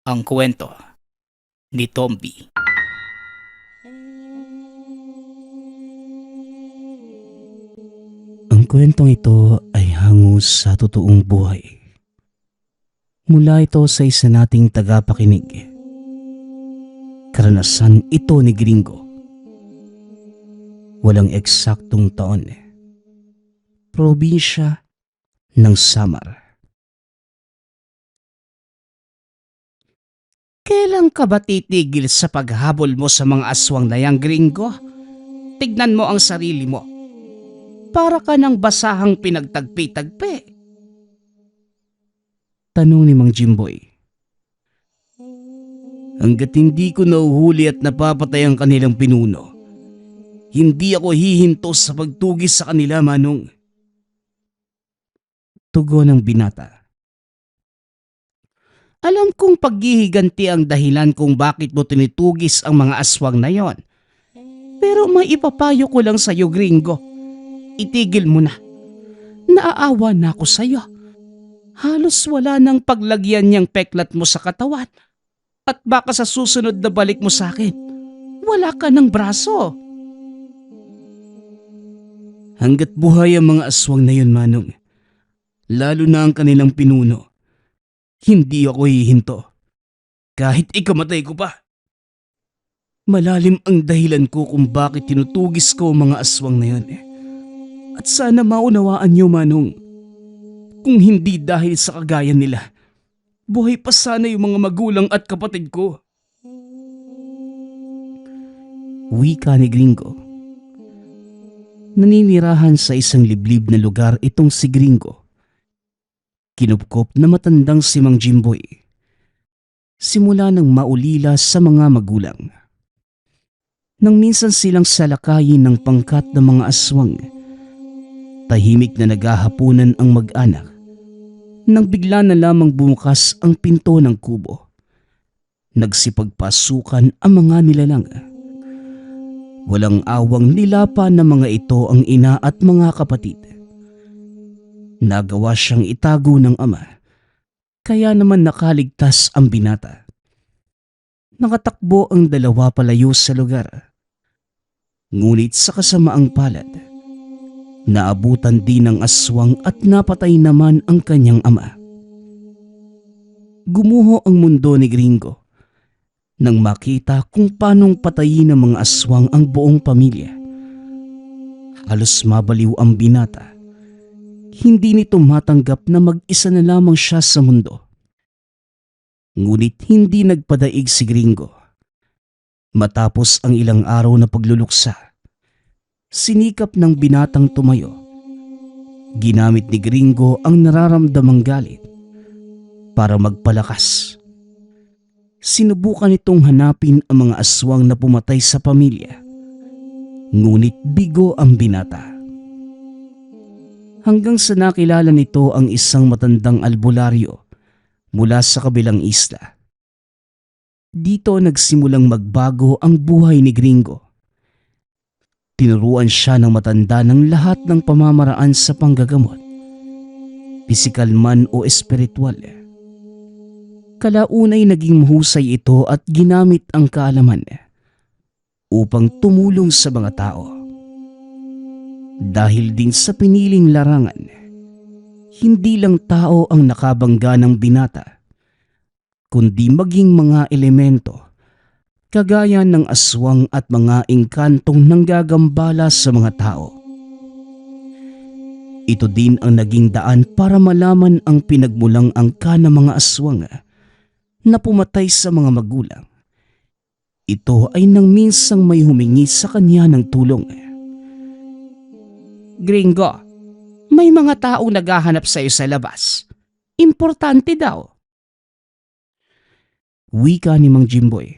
Ang kwento ni Tomby. Ang kwentong ito ay hango sa totoong buhay. Mula ito sa isa nating tagapakinig. Karanasan ito ni Gringo. Walang eksaktong taon. Probinsya ng Samar. Kailan ka ba titigil sa paghabol mo sa mga aswang na yang, Gringo? Tignan mo ang sarili mo. Para ka ng basahang pinagtagpi-tagpi. Tanong ni Mang Jimboy. Hanggat hindi ko nauhuli at napapatay ang kanilang pinuno, hindi ako hihinto sa pagtugis sa kanila, Manong. Tugon ng binata. Alam kong paghihiganti ang dahilan kung bakit mo tinitugis ang mga aswang na yon. Pero may ipapayo ko lang sa'yo, Gringo. Itigil mo na. Naaawa na ako sa'yo. Halos wala nang paglagyan niyang peklat mo sa katawan. At baka sa susunod na balik mo sa akin, wala ka ng braso. Hanggat buhay ang mga aswang na yun, Manong, lalo na ang kanilang pinuno, hindi ako hihinto. Kahit ikamatay ko pa. Malalim ang dahilan ko kung bakit tinutugis ko ang mga aswang na yun. At sana maunawaan niyo, Manong, kung hindi dahil sa kagayan nila, buhay pa sana yung mga magulang at kapatid ko. Wika ni Gringo. Naninirahan sa isang liblib na lugar itong si Gringo. Kinupkop na matandang si Mang Jimboy. Simula nang maulila sa mga magulang. Nang minsan silang salakayin ng pangkat ng mga aswang, tahimik na naghahapunan ang mag-anak. Nang bigla na lamang bumukas ang pinto ng kubo, nagsipagpasukan ang mga nilalang. Walang awang nilapa ng mga ito ang ina at mga kapatid. Nagawa siyang itago ng ama, kaya naman nakaligtas ang binata. Nakatakbo ang dalawa palayo sa lugar. Ngunit sa kasamaang palad, naabutan din ng aswang at napatay naman ang kanyang ama. Gumuho ang mundo ni Gringo nang makita kung paanong patayin ng mga aswang ang buong pamilya. Halos mabaliw ang binata. Hindi nito matanggap na mag-isa na lamang siya sa mundo. Ngunit hindi nagpadaig si Gringo. Matapos ang ilang araw na pagluluksa, sinikap ng binatang tumayo. Ginamit ni Gringo ang nararamdamang galit para magpalakas. Sinubukan itong hanapin ang mga aswang na pumatay sa pamilya. Ngunit bigo ang binata. Hanggang sa nakilala nito ang isang matandang albularyo mula sa kabilang isla. Dito nagsimulang magbago ang buhay ni Gringo. Tinuruan siya ng matanda ng lahat ng pamamaraan sa panggagamot, pisikal man o espiritual. Kalaunay naging mahusay ito at ginamit ang kaalaman upang tumulong sa mga tao. Dahil din sa piniling larangan, hindi lang tao ang nakabangga ng binata, kundi maging mga elemento, kagaya ng aswang at mga engkantong nanggagambala sa mga tao. Ito din ang naging daan para malaman ang pinagmulang angka ng mga aswang na pumatay sa mga magulang. Ito ay nang minsang may humingi sa kanya ng tulong. Gringo, may mga taong naghahanap sa'yo sa labas. Importante daw. Wika ni Mang Jimboy.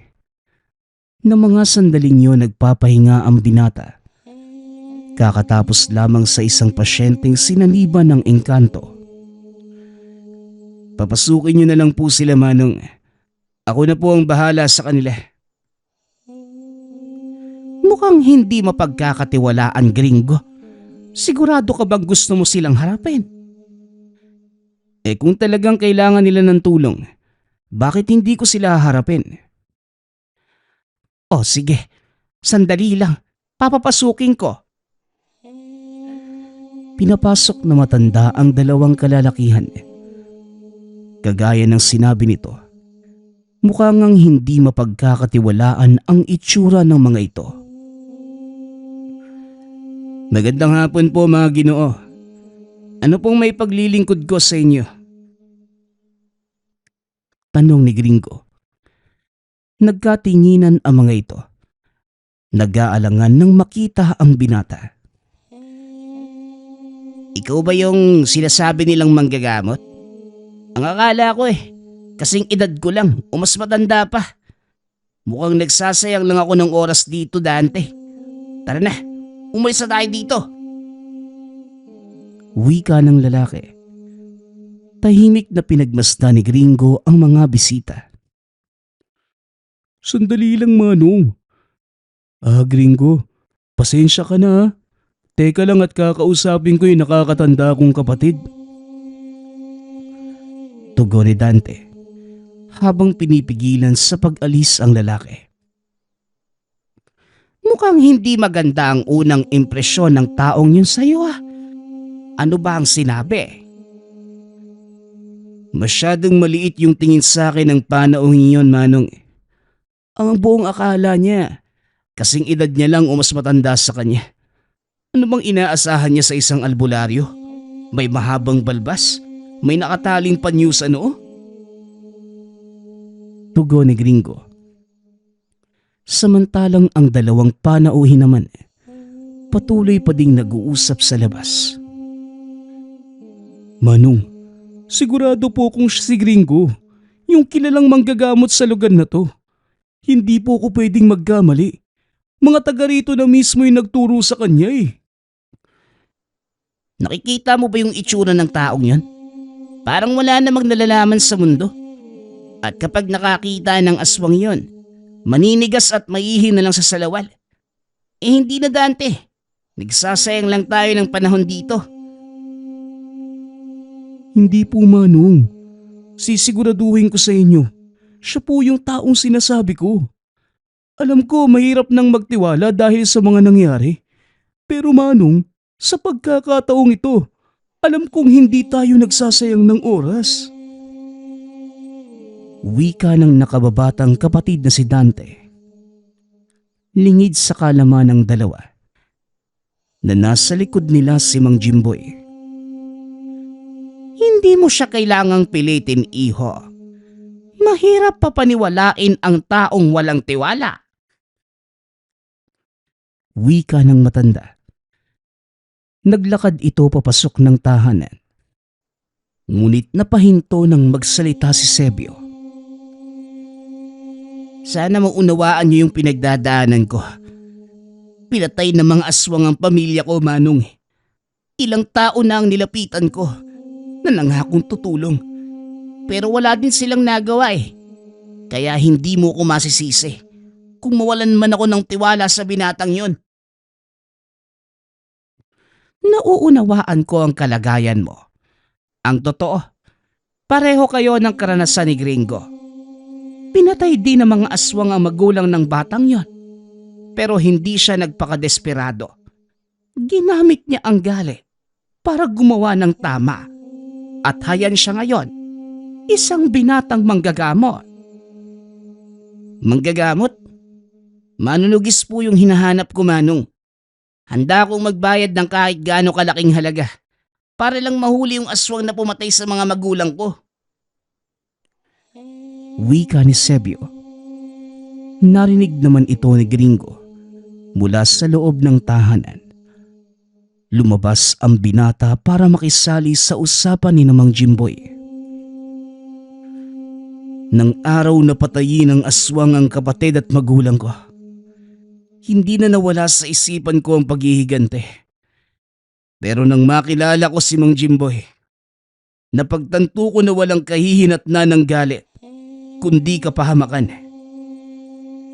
Na mga sandaling yun nagpapahinga ang binata. Kakatapos lamang sa isang pasyenteng sinaliban ng engkanto. Papasukin niyo na lang po sila, Manong. Ako na po ang bahala sa kanila. Mukhang hindi mapagkakatiwalaan, Gringo. Sigurado ka bang gusto mo silang harapin? Kung talagang kailangan nila ng tulong, Bakit hindi ko sila harapin? Oh sige, sandali lang. Papapasukin ko. Pinapasok na matanda ang dalawang kalalakihan. Kagaya ng sinabi nito, mukhang ngang hindi mapagkakatiwalaan ang itsura ng mga ito. Magandang hapon po mga Ginoo. Ano pong may paglilingkod ko sa inyo? Tanong ni Gringo. Nagkatinginan ang mga ito. Nag-aalangan nang makita ang binata. Ikaw ba yung sinasabi nilang manggagamot? Ang akala ko kasing edad ko lang o mas matanda pa. Mukhang nagsasayang lang ako ng oras dito, Dante. Tara na, umalis na tayo dito. Wika ng lalaki. Tahimik na pinagmasdan ni Gringo ang mga bisita. Sandali lang, Manong. Gringo, pasensya ka na. Teka lang at kakausapin ko yung nakakatanda kong kapatid. Tugon ni Dante habang pinipigilan sa pag-alis ang lalaki. Mukhang hindi maganda ang unang impresyon ng taong yun sa'yo Ano ba ang sinabi? Masyadong maliit yung tingin sa akin ng panauhin yon, Manong. Ang buong akala niya, kasing edad niya lang o mas matanda sa kanya. Ano bang inaasahan niya sa isang albularyo? May mahabang balbas? May nakataling panyo sa noo? Tugon ni Gringo. Samantalang ang dalawang panauhin naman, patuloy pa ding nag-uusap sa labas. Manong, sigurado po kung si Gringo, yung kilalang manggagamot sa lugar na to. Hindi po ko pwedeng magkamali. Mga taga rito na mismo yung nagturo sa kanya Nakikita mo ba yung itsura ng taong yan? Parang wala namang nalalaman sa mundo. At kapag nakakita ng aswang yon, maninigas at maihi na lang sa salawal. Hindi na, Dante. Nagsasayang lang tayo ng panahon dito. Hindi po, Manong. Sisiguraduhin ko sa inyo, siya po yung taong sinasabi ko. Alam ko mahirap nang magtiwala dahil sa mga nangyari. Pero Manong, sa pagkakataong ito, alam kong hindi tayo nagsasayang ng oras. Wika ng nakababatang kapatid na si Dante. Lingid sa kalaman ng dalawa na nasa likod nila si Mang Jimboy. Hindi mo siya kailangang pilitin, iho. Mahirap papaniwalain ang taong walang tiwala. Wika ng matanda. Naglakad ito papasok ng tahanan. Ngunit napahinto nang magsalita si Sebio. Sana maunawaan niyo yung pinagdadaanan ko. Pinatay ng mga aswang ang pamilya ko, Manong. Ilang tao na ang nilapitan ko na nangakong tutulong. Pero wala din silang nagawa Kaya hindi mo ko masisisi kung mawalan man ako ng tiwala sa binatang yon. Nauunawaan ko ang kalagayan mo. Ang totoo, pareho kayo ng karanasan ni Gringo. Pinatay din ng mga aswang ang magulang ng batang yon. Pero hindi siya nagpakadesperado. Ginamit niya ang galit para gumawa ng tama. At hayan siya ngayon, isang binatang manggagamot. Manggagamot? Manunugis po yung hinahanap ko, Manong. Handa akong magbayad ng kahit gaano kalaking halaga para lang mahuli yung aswang na pumatay sa mga magulang ko. Wika ni Sebio. Narinig naman ito ni Gringo mula sa loob ng tahanan. Lumabas ang binata para makisali sa usapan ni Mang Jimboy. Nang araw na patayin ng aswang ang kapatid at magulang ko, hindi na nawala sa isipan ko ang paghihigante. Pero nang makilala ko si Mang Jimboy, napagtanto ko na walang kahihinatnan ng galit, kundi kapahamakan.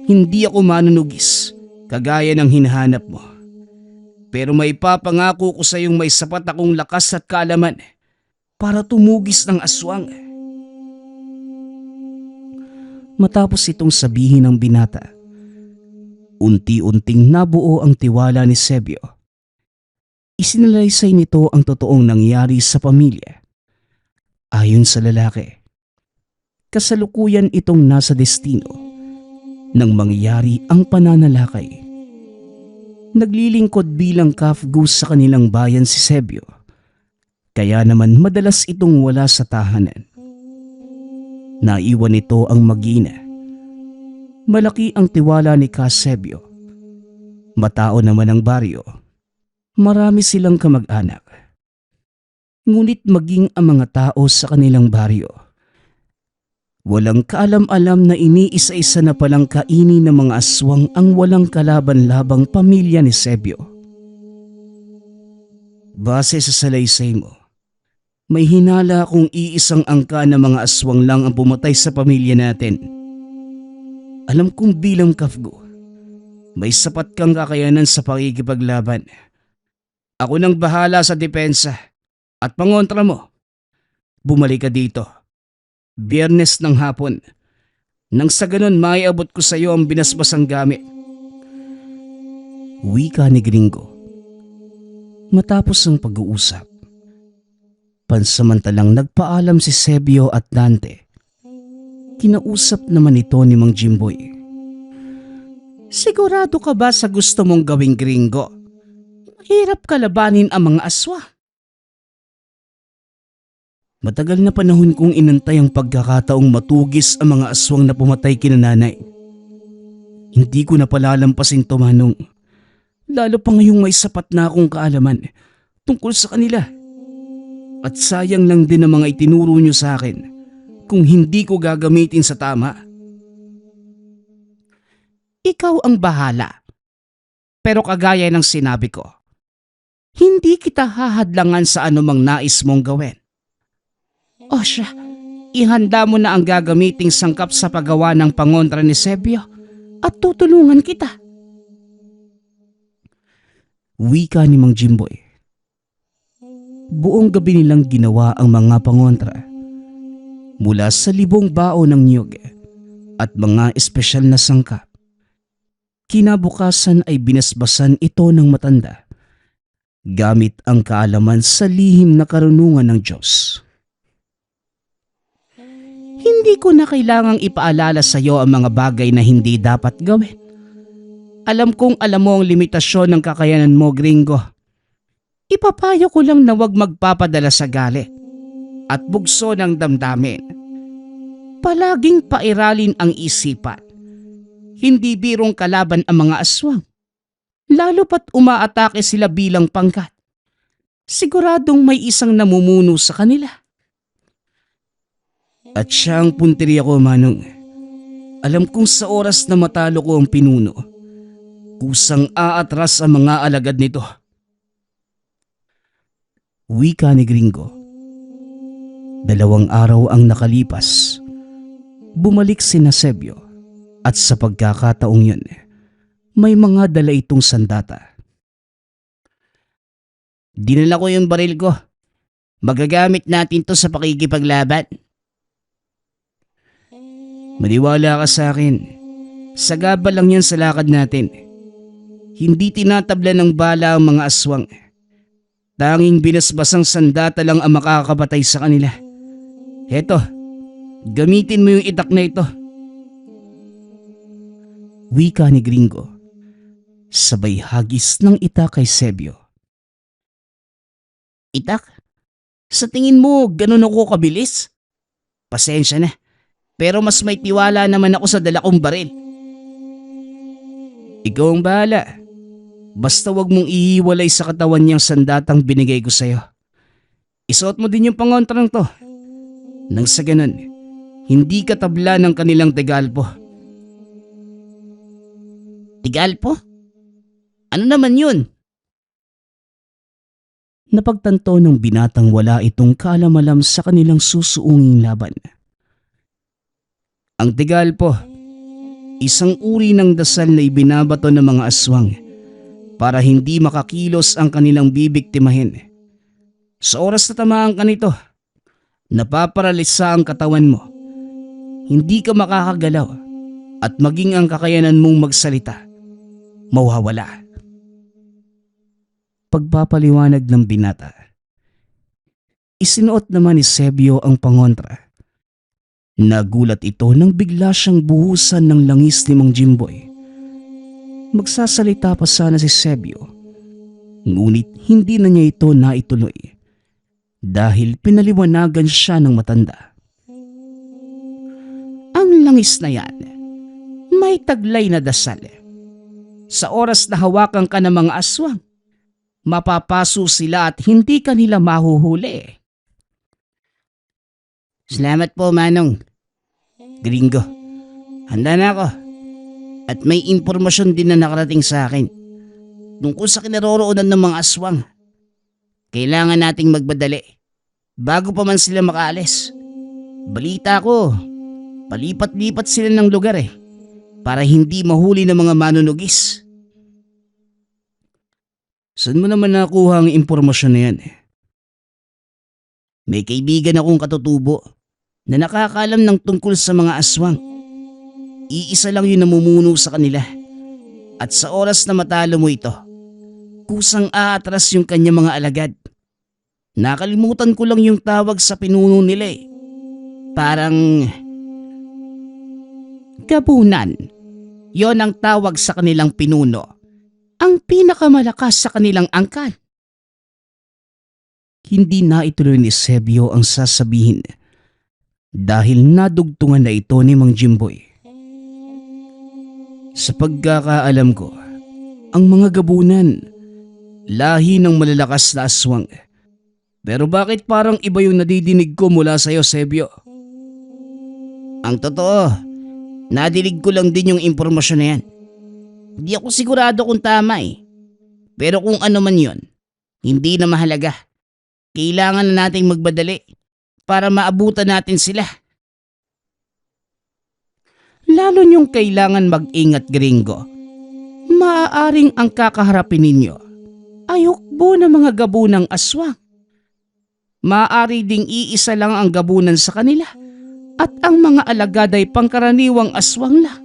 Hindi ako manunugis, kagaya ng hinahanap mo. Pero may papangako ko sa iyong may sapat akong lakas at kaalaman para tumugis ng aswang. Matapos itong sabihin ng binata, unti-unting nabuo ang tiwala ni Sebio. Isinalaysay nito ang totoong nangyari sa pamilya. Ayon sa lalaki, kasalukuyan itong nasa destino nang mangyari ang pananalakay. Naglilingkod bilang calf goose sa kanilang bayan si Sebio, kaya naman madalas itong wala sa tahanan. Naiwan nito ang mag-ina. Malaki ang tiwala ni Sebio. Matao naman ang baryo. Marami silang kamag-anak. Ngunit maging ang mga tao sa kanilang baryo, walang kaalam-alam na iniisa-isa na palang kainin ng mga aswang ang walang kalaban-labang pamilya ni Sebio. Base sa salaysay mo, may hinala kung iisang angka ng mga aswang lang ang pumatay sa pamilya natin. Alam kong bilang kafgo, may sapat kang kakayanan sa pakikipaglaban. Ako nang bahala sa depensa at pangontra mo. Bumalik ka dito. Biyernes ng hapon. Nang sa ganon maiabot ko sa iyo ang binasbasang gamit. Wika ni Gringo. Matapos ang pag-uusap, pansamantalang nagpaalam si Sebio at Dante. Kinausap naman ito ni Mang Jimboy. Sigurado ka ba sa gusto mong gawing Gringo? Mahirap kalabanin ang mga aswa. Matagal na panahon kong inantay ang pagkakataong matugis ang mga aswang na pumatay kina nanay. Hindi ko na palalampasin to, Manong. Lalo pa ngayong may sapat na akong kaalaman tungkol sa kanila. At sayang lang din ang mga itinuro nyo sa akin kung hindi ko gagamitin sa tama. Ikaw ang bahala. Pero kagaya ng sinabi ko, hindi kita hahadlangan sa anumang nais mong gawin. O siya, ihanda mo na ang gagamiting sangkap sa paggawa ng pangontra ni Sebio at tutulungan kita. Wika ni Mang Jimboy. Buong gabi nilang ginawa ang mga pangontra. Mula sa libong bao ng niyog at mga espesyal na sangkap. Kinabukasan ay binasbasan ito ng matanda gamit ang kaalaman sa lihim na karunungan ng Diyos. Hindi ko na kailangang ipaalala sa iyo ang mga bagay na hindi dapat gawin. Alam kong alam mo ang limitasyon ng kakayanan mo, Gringo. Ipapayo ko lang na huwag magpapadala sa galit at bugso ng damdamin. Palaging pairalin ang isipan. Hindi birong kalaban ang mga aswang. Lalo pat umaatake sila bilang pangkat. Siguradong may isang namumuno sa kanila. At siya ang punteriya ko, Manong. Alam kong sa oras na matalo ko ang pinuno, kusang aatras ang mga alagad nito. Wika ni Gringo. 2 araw ang nakalipas. Bumalik si Sebio at sa pagkakataong yun, may mga dala itong sandata. Dinala ko yung baril ko. Magagamit natin to sa pakikipaglaban. Maniwala ka sa akin. Sagaba lang yan sa lakad natin. Hindi tinatabla ng bala ang mga aswang. Tanging binasbasang sandata lang ang makakapatay sa kanila. Heto, gamitin mo yung itak na ito. Wika ni Gringo. Sabay hagis ng itak kay Sebio. Itak? Sa tingin mo, ganun ako kabilis? Pasensya na. Pero mas may tiwala naman ako sa dala kong baril. Ikaw ang bahala. Basta wag mong ihiwalay sa katawan niyang sandatang binigay ko sa'yo. Isuot mo din yung pangontrang to. Nang sa ganun, hindi ka tabla ng kanilang tegalpo. Tegalpo? Ano naman yun? Napagtanto ng binatang wala itong kaalamalam sa kanilang susuunging laban. Ang tegalpo, isang uri ng dasal na ibinabato ng mga aswang para hindi makakilos ang kanilang bibiktimahin. Sa oras na tamaan ka nito, napaparalisa ang katawan mo hindi ka makakagalaw at maging ang kakayanan mong magsalita, mawawala. Pagpapaliwanag ng binata. Isinuot naman ni Sebio ang pangontra. Nagulat ito nang bigla siyang buhusan ng langis ni Mang Jimboy. Magsasalita pa sana si Sebio, ngunit hindi na niya ito naituloy dahil pinaliwanagan siya ng matanda. Ang langis na yan, may taglay na dasal. Sa oras na hawakan ka ng mga aswang, mapapaso sila at hindi ka nila mahuhuli. Salamat po, Manong. Gringo, handa na ako. At may impormasyon din na nakarating sa akin tungkol sa kinaroroonan ng mga aswang. Kailangan nating magbadali bago pa man sila makaalis. Balita ko, palipat-lipat sila ng lugar para hindi mahuli ng mga manunugis. Saan mo naman nakuha ang impormasyon na yan? May kaibigan akong katutubo na nakakaalam ng tungkol sa mga aswang. Iisa lang yung namumuno sa kanila. At sa oras na matalo mo ito, kusang aatras yung kanya mga alagad. Nakalimutan ko lang yung tawag sa pinuno nila Parang gabunan. Yon ang tawag sa kanilang pinuno. Ang pinakamalakas sa kanilang angkan. Hindi na ituloy ni Sebio ang sasabihin dahil nadugtungan na ito ni Mang Jimboy. Sa pagkakaalam ko, ang mga gabunan, lahi ng malalakas na aswang. Pero bakit parang iba yung nadidinig ko mula sa'yo, Sebio? Ang totoo, nadinig ko lang din yung impormasyon na yan. Hindi ako sigurado kung tama Pero kung ano man yon, hindi na mahalaga. Kailangan na nating magbadali para maabutan natin sila. Lalo niyong kailangan mag-ingat, Gringo. Maaaring ang kakaharapin ninyo ay hukbo ng mga gabunang aswang. Maaari ding iisa lang ang gabunan sa kanila at ang mga alagad ay pangkaraniwang aswang lang.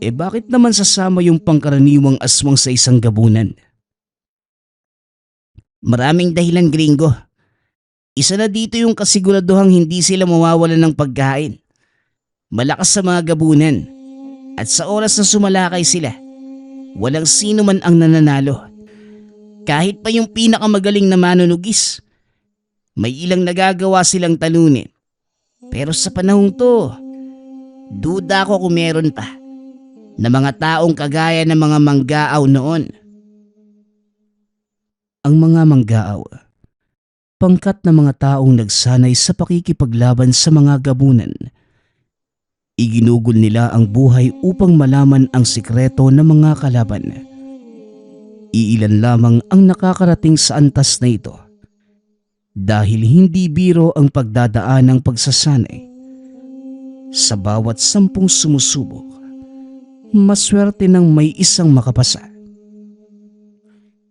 Bakit naman sasama yung pangkaraniwang aswang sa isang gabunan? Maraming dahilan, Gringo. Isa na dito yung kasiguraduhang hindi sila mawawalan ng pagkain. Malakas sa mga gabunan. At sa oras na sumalakay sila, walang sino man ang nananalo. Kahit pa yung pinakamagaling na manunugis. May ilang nagagawa silang talunin. Pero sa panahong to, duda ko kung meron pa na mga taong kagaya ng mga manggaaw noon. Ang mga manggaaw, pangkat na mga taong nagsanay sa pakikipaglaban sa mga gabunan. Iginugol nila ang buhay upang malaman ang sikreto ng mga kalaban. Iilan lamang ang nakakarating sa antas na ito. Dahil hindi biro ang pagdadaan ng pagsasanay. Sa bawat 10 sumusubok, maswerte nang may isang makapasa.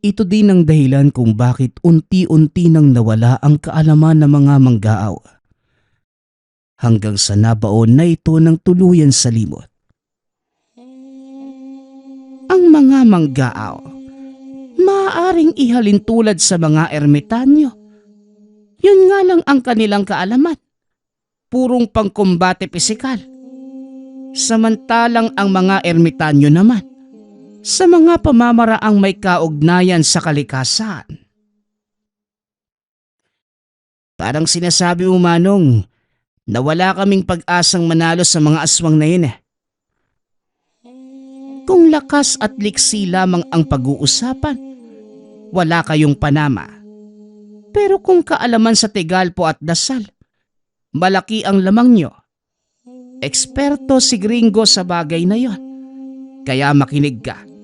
Ito din ang dahilan kung bakit unti-unti nang nawala ang kaalaman ng mga manggaaw. Hanggang sa nabaon na ito ng tuluyan sa limot. Ang mga manggaaw, maaaring ihalin tulad sa mga ermitanyo. Yun nga lang ang kanilang kaalaman. Purong pangkumbate pisikal. Samantalang ang mga ermitanyo naman, sa mga pamamaraang may kaugnayan sa kalikasan. Parang sinasabi mo, Manong, na wala kaming pag-asang manalo sa mga aswang na yun Kung lakas at liksi lamang ang pag-uusapan, wala kayong panama. Pero kung kaalaman sa Tegalpo at Dasal, malaki ang lamang nyo. Eksperto si Gringo sa bagay na yon. Kaya makinig ka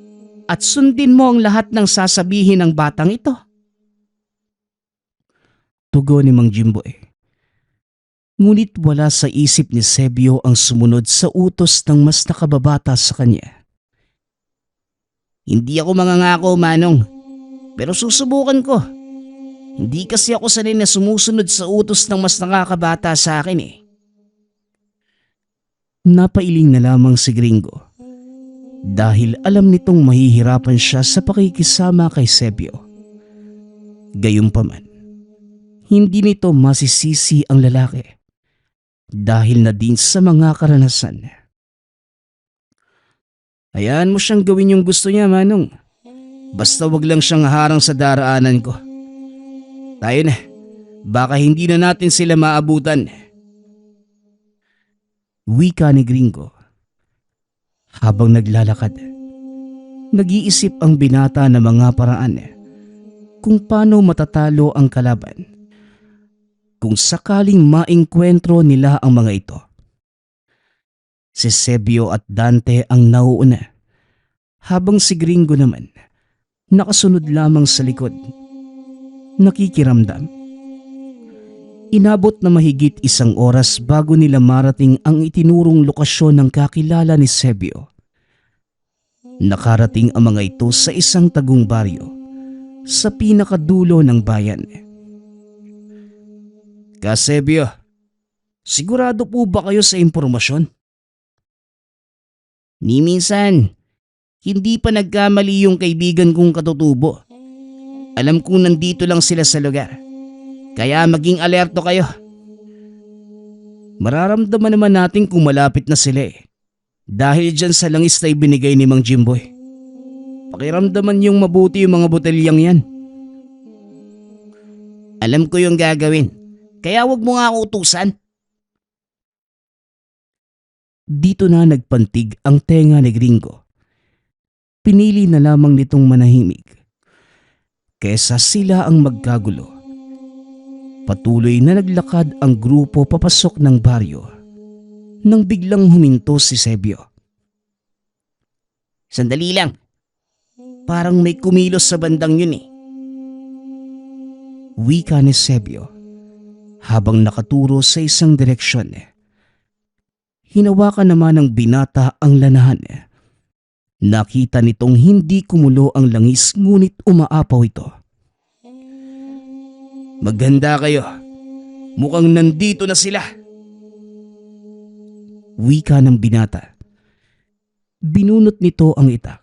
at sundin mo ang lahat ng sasabihin ng batang ito. Tugon ni Mang Jimboy. Ngunit wala sa isip ni Sebio ang sumunod sa utos ng mas nakababata sa kanya. Hindi ako mangangako, Manong, pero susubukan ko. Hindi kasi ako sanay na sumusunod sa utos ng mas nakakabata sa akin Napailing na lamang si Gringo dahil alam nitong mahihirapan siya sa pakikisama kay Sebio. Gayunpaman, hindi nito masisisi ang lalaki dahil na din sa mga karanasan. Hayaan mo siyang gawin yung gusto niya, Manong. Basta wag lang siyang harang sa daraanan ko. Tayo na, baka hindi na natin sila maabutan. Wika ni Gringo. Habang naglalakad, nag-iisip ang binata ng mga paraan kung paano matatalo ang kalaban kung sakaling maengkwentro nila ang mga ito. Si Sebio at Dante ang nauuna, habang si Gringo naman nakasunod lamang sa likod, nakikiramdam. Inabot na mahigit 1 oras bago nila marating ang itinurong lokasyon ng kakilala ni Sebio. Nakarating ang mga ito sa isang tagong baryo sa pinakadulo ng bayan. Sebio, sigurado po ba kayo sa impormasyon? Ni minsan, hindi pa nagkamali yung kaibigan kong katutubo. Alam kong nandito lang sila sa lugar. Kaya maging alerto kayo. Mararamdaman naman natin kung malapit na sila dahil dyan sa langis na ibinigay ni Mang Jimboy. Pakiramdaman yung mabuti yung mga botelyang yan. Alam ko yung gagawin, kaya wag mo nga ako utusan. Dito na nagpantig ang tenga ni Gringo. Pinili na lamang nitong manahimik kesa sila ang magkagulo. Patuloy na naglakad ang grupo papasok ng baryo nang biglang huminto si Sebio. Sandali lang. Parang may kumilos sa bandang yun Wika ni Sebio habang nakaturo sa isang direksyon. Hinawakan naman ng binata ang lanahan. Nakita nitong hindi kumulo ang langis ngunit umaapaw ito. Maganda kayo. Mukhang nandito na sila. Wika ng binata. Binunot nito ang itak.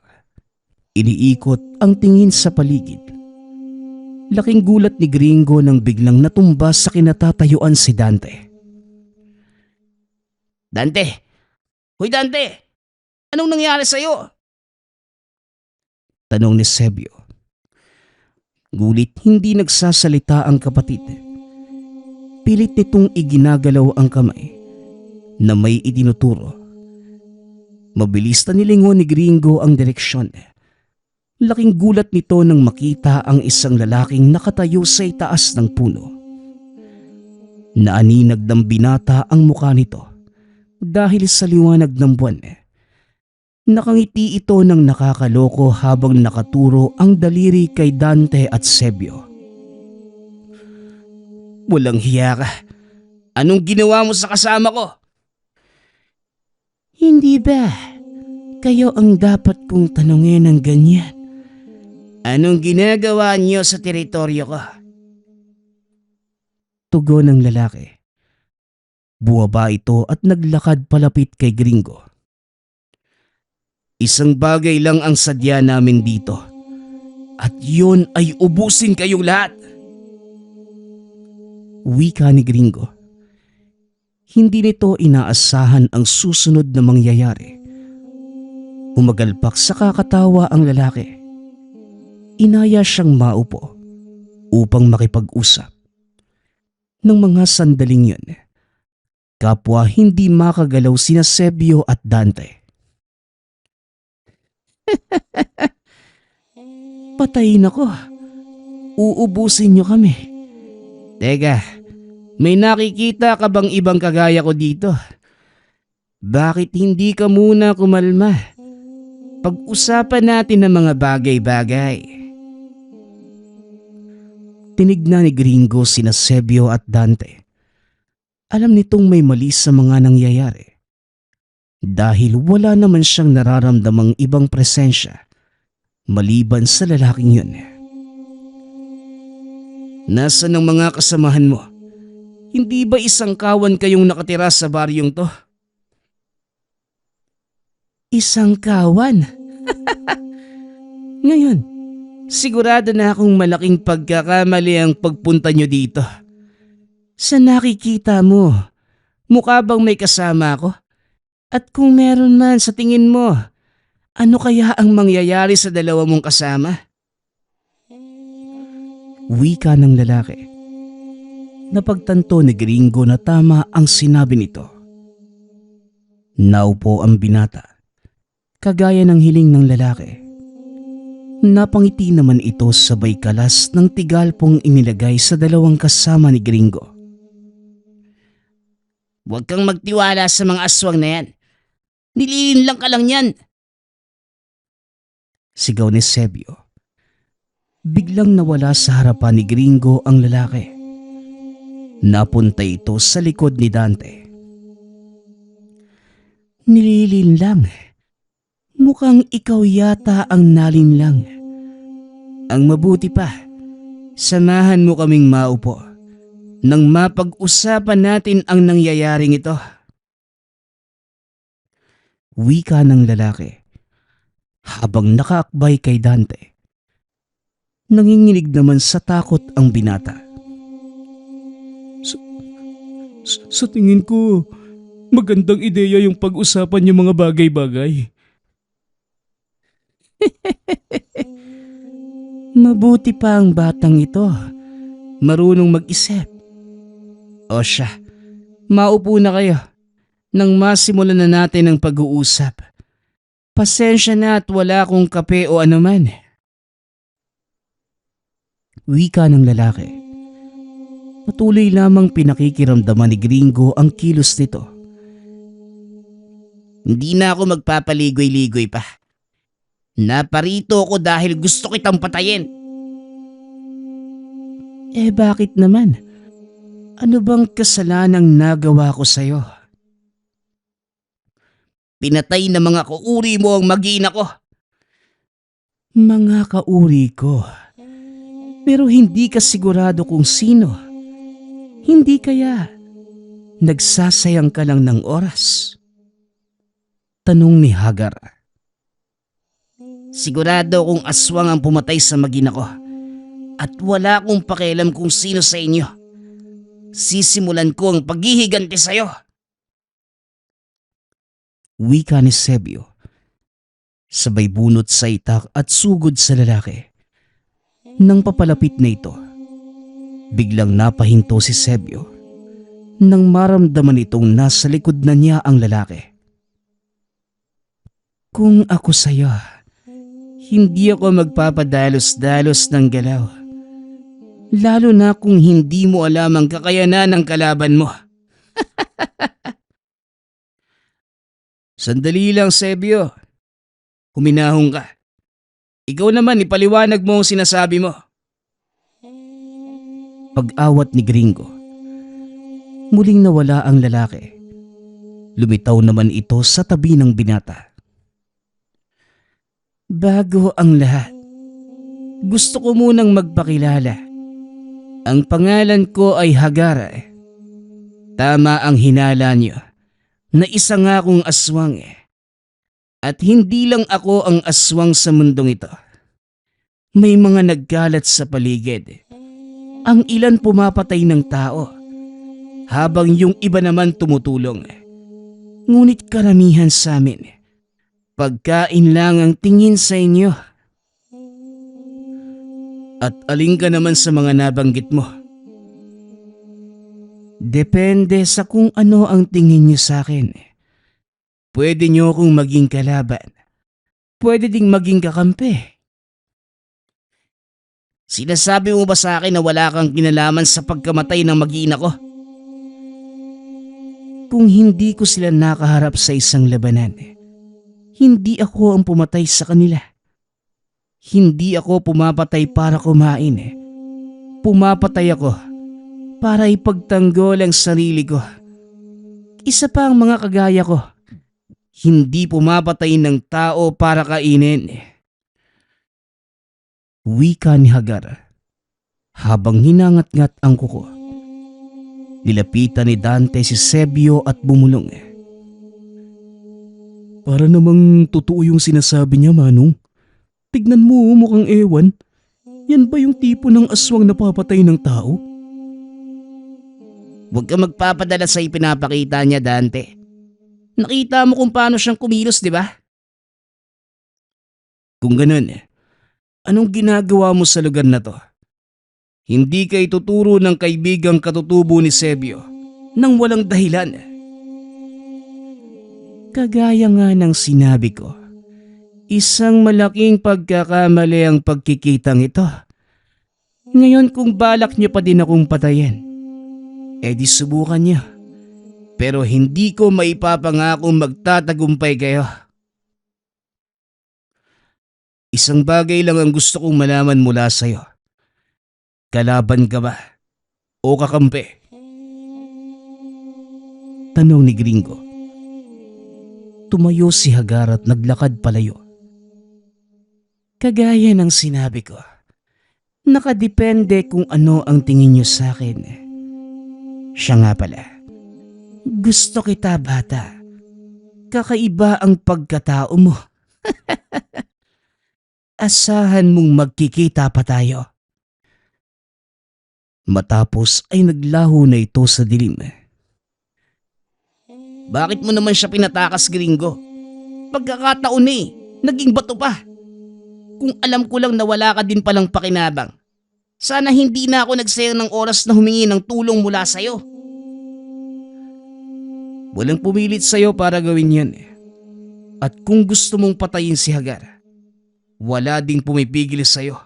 Iniikot ang tingin sa paligid. Laking gulat ni Gringo nang biglang natumba sa kinatatayuan si Dante. Dante! Hoy Dante! Anong nangyari sa'yo? Tanong ni Sebio. Gulit hindi nagsasalita ang kapatid. Pilit nitong iginagalaw ang kamay na may itinuturo. Mabilis na nilingon ni Gringo ang direksyon. Laking gulat nito nang makita ang isang lalaking nakatayo sa itaas ng puno. Naaninag ng binata ang mukha nito dahil sa liwanag ng buwan. Nakangiti ito ng nakakaloko habang nakaturo ang daliri kay Dante at Sebio. Walang hiya ka. Anong ginawa mo sa kasama ko? Hindi ba? Kayo ang dapat kong tanungin ng ganyan. Anong ginagawa niyo sa teritoryo ko? Tugon ng lalaki. Buwaba ito at naglakad palapit kay Gringo. Isang bagay lang ang sadya namin dito. At yun ay ubusin kayong lahat. Wika ni Gringo. Hindi nito inaasahan ang susunod na mangyayari. Umagalpak sa kakatawa ang lalaki. Inaya siyang maupo upang makipag-usap. Nang mga sandaling yun, kapwa hindi makagalaw sina Sebio at Dante. Patayin ako. Uubusin niyo kami. Teka, may nakikita ka bang ibang kagaya ko dito? Bakit hindi ka muna kumalma? Pag-usapan natin ng mga bagay-bagay. Tinignan ni Gringo sina Sebio at Dante. Alam nitong may mali sa mga nangyayari. Dahil wala naman siyang nararamdamang ibang presensya maliban sa lalaking yun. Nasaan ang mga kasamahan mo? Hindi ba isang kawan kayong nakatira sa baryong to? Isang kawan. Ngayon, sigurado na akong malaking pagkakamali ang pagpunta nyo dito. Sa nakikita mo, mukha bang may kasama ako? At kung meron man sa tingin mo, ano kaya ang mangyayari sa dalawa mong kasama? Wika ng lalaki. Napagtanto ni Gringo na tama ang sinabi nito. Naupo ang binata, kagaya ng hiling ng lalaki. Napangiti naman ito sabay kalas ng tigalpong inilagay sa dalawang kasama ni Gringo. Huwag kang magtiwala sa mga aswang na yan. Nililin lang ka lang yan. Sigaw ni Sebio. Biglang nawala sa harapan ni Gringo ang lalaki. Napunta ito sa likod ni Dante. Nililin lang. Mukhang ikaw yata ang nalinlang. Ang mabuti pa, samahan mo kaming maupo nang mapag-usapan natin ang nangyayaring ito. Wika ng lalaki habang nakaakbay kay Dante. Nanginginig naman sa takot ang binata. Sa tingin ko, magandang ideya yung pag-usapan yung mga bagay-bagay. Mabuti pa ang batang ito. Marunong mag-isip. O siya, maupo na kayo nang masimulan na natin ang pag-uusap. Pasensya na at wala akong kape o anuman. Wika ng lalaki. Patuloy lamang pinakikiramdaman ni Gringo ang kilos nito. Hindi na ako magpapaligoy-ligoy pa. Naparito ako dahil gusto kitang patayin. Bakit naman? Ano bang kasalanang nagawa ko sa'yo? Pinatay na mga kauri mo ang mag-iina ko. Mga kauri ko. Pero hindi ka sigurado kung sino. Hindi kaya nagsasayang ka lang ng oras? Tanong ni Hagar. Sigurado kung aswang ang pumatay sa mag-ina ko. At wala akong pakialam kung sino sa inyo. Sisimulan ko ang paghihiganti sa'yo. Wika ni Sebio. Sabay bunot sa itak at sugod sa lalaki. Nang papalapit na ito, biglang napahinto si Sebio nang maramdaman itong nasa likod na niya ang lalaki. Kung ako sa'yo, hindi ako magpapadalos-dalos ng galaw. Lalo na kung hindi mo alam ang kakayanan ng kalaban mo. Sandali lang, Sebio. Huminahon ka. Ikaw naman, ipaliwanag mo ang sinasabi mo. Pag-awat ni Gringo, muling nawala ang lalaki. Lumitaw naman ito sa tabi ng binata. Bago ang lahat, gusto ko munang magpakilala. Ang pangalan ko ay Hagar. Tama ang hinala niyo na isa nga akong aswang. At hindi lang ako ang aswang sa mundong ito. May mga nagkalat sa paligid. Ang ilan pumapatay ng tao, habang yung iba naman tumutulong. Ngunit karamihan sa amin, pagkain lang ang tingin sa inyo. At alin ka naman sa mga nabanggit mo? Depende sa kung ano ang tingin niyo sa akin. Pwede niyo akong maging kalaban. Pwede ding maging kakampi. Sinasabi mo ba sa akin na wala kang kinalaman sa pagkamatay ng mag-iina ko? Kung hindi ko sila nakaharap sa isang labanan, hindi ako ang pumatay sa kanila. Hindi ako pumapatay para kumain. Pumapatay ako para ipagtanggol ang sarili ko. Isa pa ang mga kagaya ko. Hindi pumapatay ng tao para kainin. Wika ni Hagar habang hinangat-ngat ang kuko. Nilapitan ni Dante si Sebio at bumulong. Para namang totoo yung sinasabi niya, Manong. Tignan mo, mukhang ewan. Yan ba yung tipo ng aswang na papatay ng tao? Huwag ka magpapadala sa ipinapakita niya, Dante. Nakita mo kung paano siyang kumilos, di ba? Kung ganun, anong ginagawa mo sa lugar na to? Hindi ka ituturo ng kaibigang katutubo ni Sebio nang walang dahilan. Kagaya nga ng sinabi ko, isang malaking pagkakamali ang pagkikitang ito. Ngayon kung balak niyo pa din akong patayin, edi subukan niyo. Pero hindi ko maipapangakong magtatagumpay kayo. Isang bagay lang ang gusto kong malaman mula sa'yo. Kalaban ka ba o kakampi? Tanong ni Gringo. Tumayo si Hagar at naglakad palayo. Kagaya ng sinabi ko, nakadepende kung ano ang tingin niyo sa akin. Siya nga pala, gusto kita bata. Kakaiba ang pagkatao mo. Asahan mong magkikita pa tayo. Matapos ay naglaho na ito sa dilim. Bakit mo naman siya pinatakas, Gringo? Pagkakataon naging bato pa. Kung alam ko lang na wala ka din palang pakinabang, sana hindi na ako nagsayang ng oras na humingi ng tulong mula sa'yo. Walang pumilit sa'yo para gawin yan. At kung gusto mong patayin si Hagar, wala ding pumipigil sa'yo.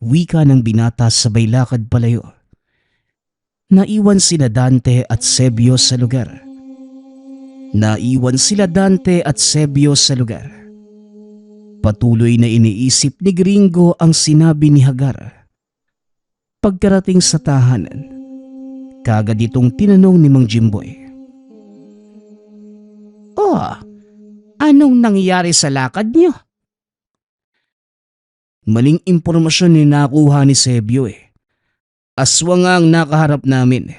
Wika ng binata sabay lakad palayo. Naiwan sila Dante at Sebio sa lugar. Patuloy na iniisip ni Gringo ang sinabi ni Hagar. Pagkarating sa tahanan, kagad itong tinanong ni Mang Jimboy. Oh, anong nangyari sa lakad niyo? Maling impormasyon ni nakuha ni Sebio. Aswang nga ang nakaharap namin.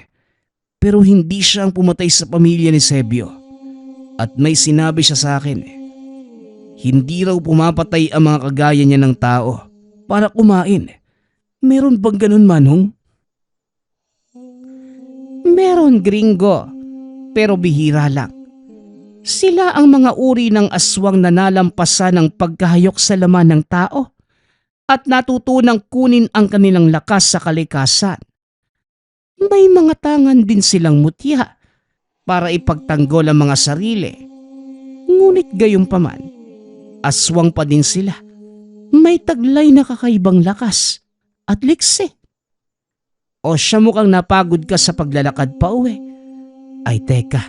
Pero hindi siya ang pumatay sa pamilya ni Sebio. At may sinabi siya sa akin. Hindi raw pumapatay ang mga kagaya niya ng tao para kumain. Meron bang ganun, Manong? Meron, Gringo. Pero bihira lang. Sila ang mga uri ng aswang na nalampasan ng pagkahayok sa laman ng tao at natutunang kunin ang kanilang lakas sa kalikasan. May mga tangan din silang mutya para ipagtanggol ang mga sarili. Ngunit gayunpaman, aswang pa din sila. May taglay na kakaibang lakas at liksi. O siya, mukhang napagod ka sa paglalakad pa uwi. Ay teka,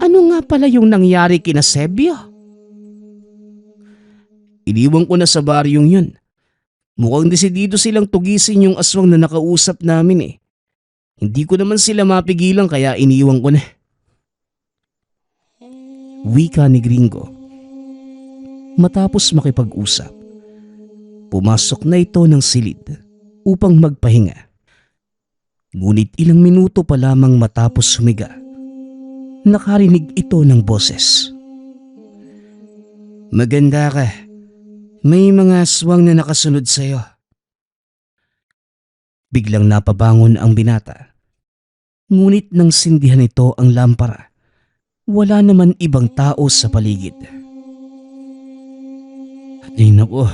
ano nga pala yung nangyari kina Sebio? Iniwan ko na sa baryong yun. Mukhang desidido silang tugisin yung aswang na nakausap namin. Hindi ko naman sila mapigilan kaya iniwan ko na. Wika ni Gringo. Matapos makipag-usap, pumasok na ito ng silid upang magpahinga. Ngunit ilang minuto pa lamang matapos humiga, nakarinig ito ng boses. Maganda ka. May mga aswang na nakasunod sa'yo. Biglang napabangon ang binata. Ngunit nang sindihan ito ang lampara, wala naman ibang tao sa paligid. Ay nako,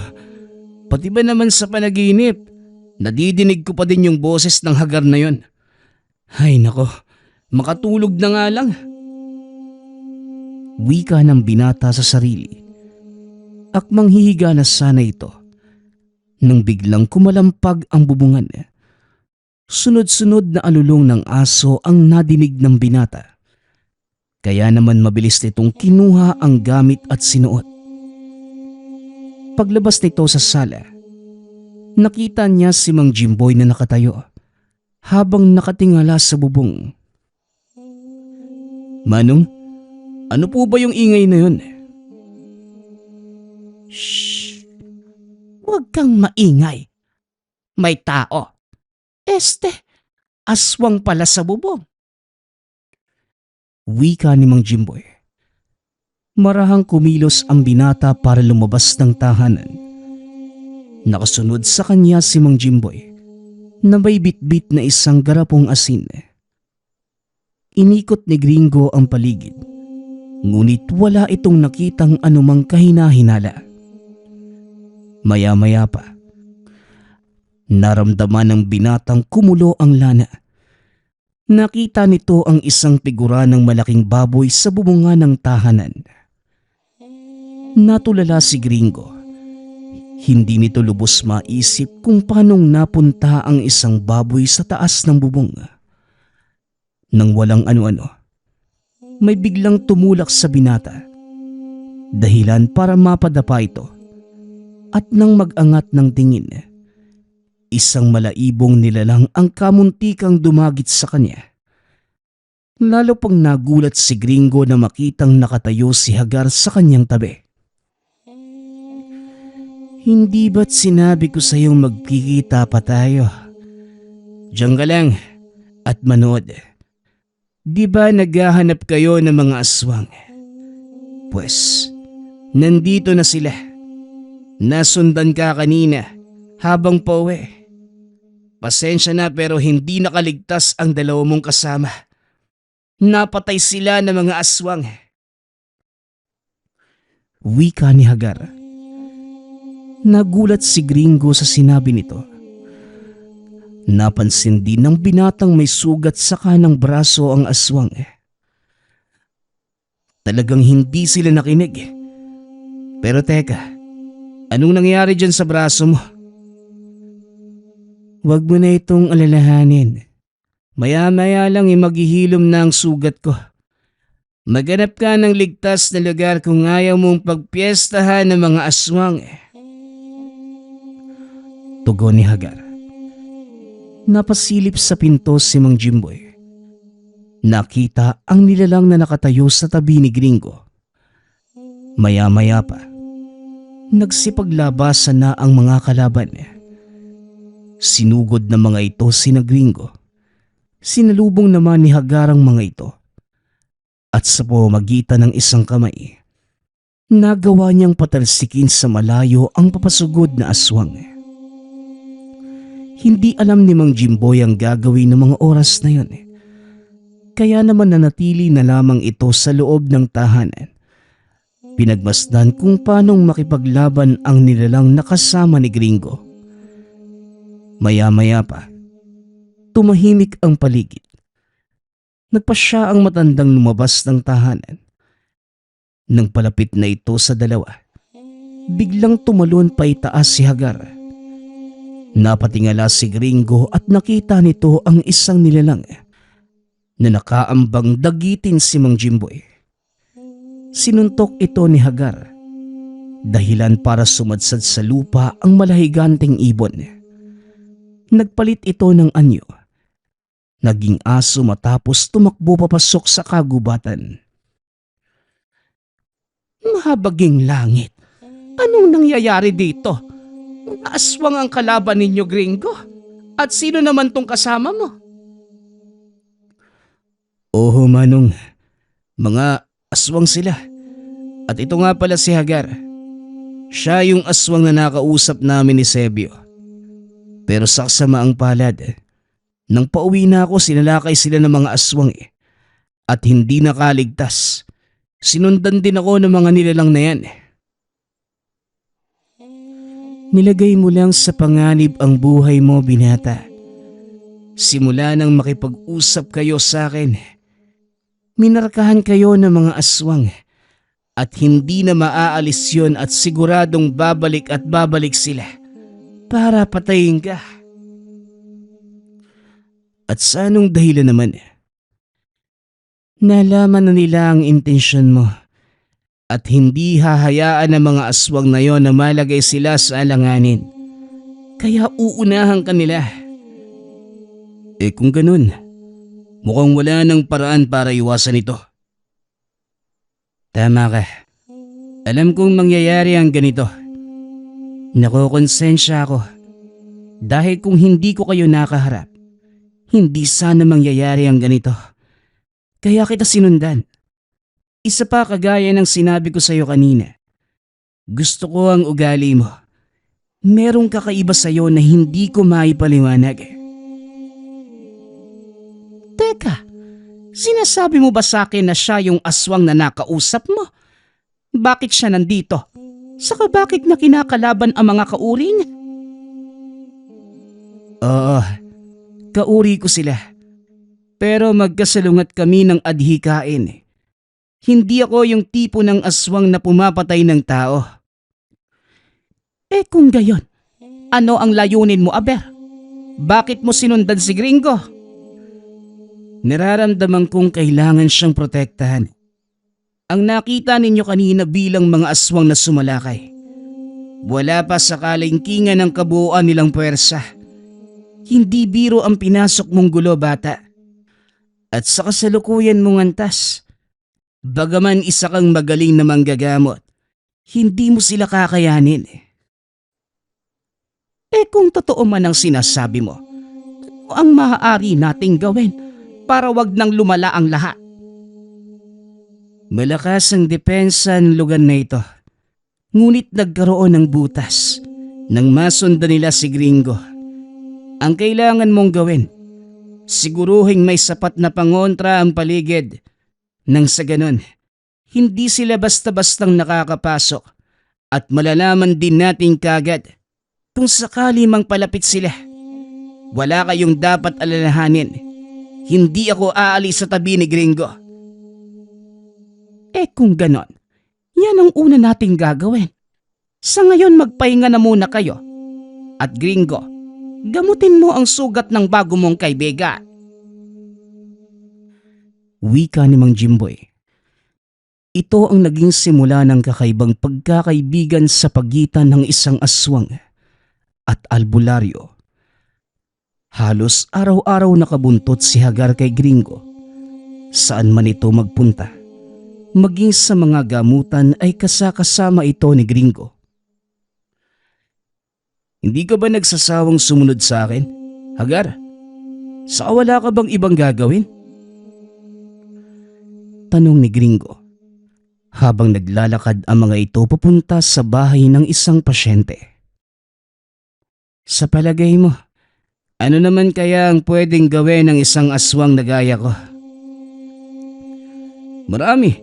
pati ba naman sa panaginip, nadidinig ko pa din yung boses ng Hagar na yon. Ay nako, makatulog na nga lang. Wika ng binata sa sarili. Akmang hihiga na sana ito nang biglang kumalampag ang bubungan. Sunod-sunod na alulong ng aso ang nadinig ng binata. Kaya naman mabilis nitong kinuha ang gamit at sinuot. Paglabas nito sa sala, nakita niya si Mang Jimboy na nakatayo habang nakatingala sa bubong. Manong, ano po ba yung ingay na yun? Shh! Huwag kang maingay. May tao. Aswang pala sa bubong. Wika ni Mang Jimboy Marahang kumilos ang binata para lumabas ng tahanan. Nakasunod sa kanya si Mang Jimboy na may bitbit na isang garapong asin. Inikot ni Gringo ang paligid, ngunit wala itong nakitang anumang kahina-hinala. Maya-maya pa, naramdaman ng binatang kumulo ang lana. Nakita nito ang isang figura ng malaking baboy sa bubunga ng tahanan. Natulala si Gringo. Hindi nito lubos maisip kung paanong napunta ang isang baboy sa taas ng bubong. Nang walang ano-ano, may biglang tumulak sa binata. Dahilan para mapadapa ito. At nang mag-angat ng tingin, isang malaibong nilalang ang kamuntikang dumagit sa kanya. Lalo pang nagulat si Gringo na makitang nakatayo si Hagar sa kanyang tabi. Hindi ba't sinabi ko sa iyong magkikita pa tayo? Diyan ka lang at manood. Di ba naghahanap kayo ng mga aswang? Pues, nandito na sila. Nasundan ka kanina habang pauwi. Pasensya na pero hindi nakaligtas ang dalawa mong kasama. Napatay sila ng mga aswang. Wika ni Hagar. Nagulat si Gringo sa sinabi nito. Napansin din ng binatang may sugat sa kanang braso ang aswang. Talagang hindi sila nakinig. Pero teka, anong nangyari dyan sa braso mo? Huwag mo na itong alalahanin. Maya-maya lang maghihilom na ang sugat ko. Maghanap ka ng ligtas na lugar kung ayaw mong pagpiestahan ng mga aswang. Tugon ni Hagar. Napasilip sa pinto si Mang Jimboy. Nakita ang nilalang na nakatayo sa tabi ni Gringo. Maya-maya pa, nagsipaglabasan na ang mga kalaban. Sinugod na mga ito sina Gringo. Sinalubong naman ni Hagar ang mga ito. At sa pamamagitan ng isang kamay, nagawa niyang patalsikin sa malayo ang papasugod na aswang. Hindi alam ni Mang Jimboy ang gagawin ng mga oras na yun. Kaya naman nanatili na lamang ito sa loob ng tahanan. Pinagmasdan kung paanong makipaglaban ang nilalang nakasama ni Gringo. Maya-maya pa, tumahimik ang paligid. Nagpasya ang matandang lumabas ng tahanan. Nang palapit na ito sa dalawa, biglang tumalon pa itaas si Hagar. Napatingala si Gringo at nakita nito ang isang nilalang na nakaambang dagitin si Mang Jimboy. Sinuntok ito ni Hagar, dahilan para sumadsad sa lupa ang malahiganteng ibon. Nagpalit ito ng anyo. Naging aso matapos tumakbo papasok sa kagubatan. Mahabaging langit, anong nangyayari dito? Aswang ang kalaban ninyo, Gringo. At sino naman tong kasama mo? Oo, Manong. Mga aswang sila. At ito nga pala si Hagar. Siya yung aswang na nakausap namin ni Sebio. Pero sa kasamaang palad, nang pauwi na ako, sinalakay sila ng mga aswang at hindi nakaligtas. Sinundan din ako ng mga nilalang na yan. Nilagay mo lang sa panganib ang buhay mo, binata. Simula nang makipag-usap kayo sa akin, minarkahan kayo ng mga aswang at hindi na maaalis yun at siguradong babalik at babalik sila para patayin ka. At sa anong dahilan naman? Nalaman na nila ang intensyon mo. At hindi hahayaan ng mga aswang na yon na malagay sila sa alanganin. Kaya uunahan ka nila. Kung ganun, mukhang wala nang paraan para iwasan ito. Tama ka. Alam kong mangyayari ang ganito. Nakokonsensya ako. Dahil kung hindi ko kayo nakaharap, hindi sana mangyayari ang ganito. Kaya kita sinundan. Isa pa kagaya ng sinabi ko sa'yo kanina. Gusto ko ang ugali mo. Merong kakaiba sa'yo na hindi ko maipaliwanag. Teka, sinasabi mo ba sa akin na siya yung aswang na nakausap mo? Bakit siya nandito? Saka bakit na kinakalaban ang mga kauring? Oo, kauri ko sila. Pero magkasalungat kami ng adhikain. Hindi ako yung tipo ng aswang na pumapatay ng tao. Eh kung gayon, ano ang layunin mo, Aber? Bakit mo sinundan si Gringo? Nararamdaman kong kailangan siyang protektahan. Ang nakita ninyo kanina bilang mga aswang na sumalakay. Wala pa sa kalingkingan ng kabuuan nilang puwersa. Hindi biro ang pinasok mong gulo, bata. At sa kasalukuyan mong antas, bagaman isa kang magaling na manggagamot, hindi mo sila kakayanin. Eh kung totoo man ang sinasabi mo, ano ang maaari nating gawin para wag nang lumala ang lahat? Malakas ang depensa ng lugar na ito. Ngunit nagkaroon ng butas nang masundan nila si Gringo. Ang kailangan mong gawin, siguruhing may sapat na pangontra ang paligid. Nang sa ganon, hindi sila basta-bastang nakakapasok at malalaman din natin kagad kung sakali mang palapit sila. Wala kayong dapat alalahanin. Hindi ako aalis sa tabi ni Gringo. Eh kung ganon, yan ang una nating gagawin. Sa ngayon magpahinga na muna kayo. At Gringo, gamutin mo ang sugat ng bago mong kaibigan. Wika ni Mang Jimboy. Ito ang naging simula ng kakaibang pagkakaibigan sa pagitan ng isang aswang at albularyo. Halos araw-araw nakabuntot si Hagar kay Gringo. Saan man ito magpunta, maging sa mga gamutan ay kasakasama ito ni Gringo. Hindi ka ba nagsasawang sumunod sa akin, Hagar? Saka wala ka bang ibang gagawin? Tanong ni Gringo habang naglalakad ang mga ito papunta sa bahay ng isang pasyente. Sa palagay mo, ano naman kaya ang pwedeng gawin ng isang aswang na gaya ko? Marami.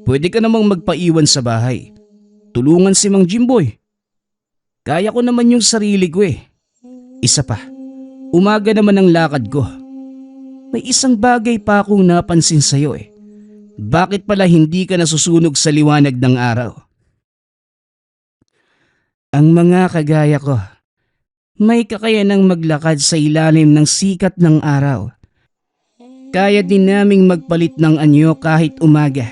Pwede ka namang magpaiwan sa bahay. Tulungan si Mang Jimboy. Kaya ko naman yung sarili ko eh. Isa pa, umaga naman ang lakad ko. May isang bagay pa akong napansin sa'yo eh. Bakit pala hindi ka nasusunog sa liwanag ng araw? Ang mga kagaya ko, may kakayanang maglakad sa ilalim ng sikat ng araw. Kaya din naming magpalit ng anyo kahit umaga.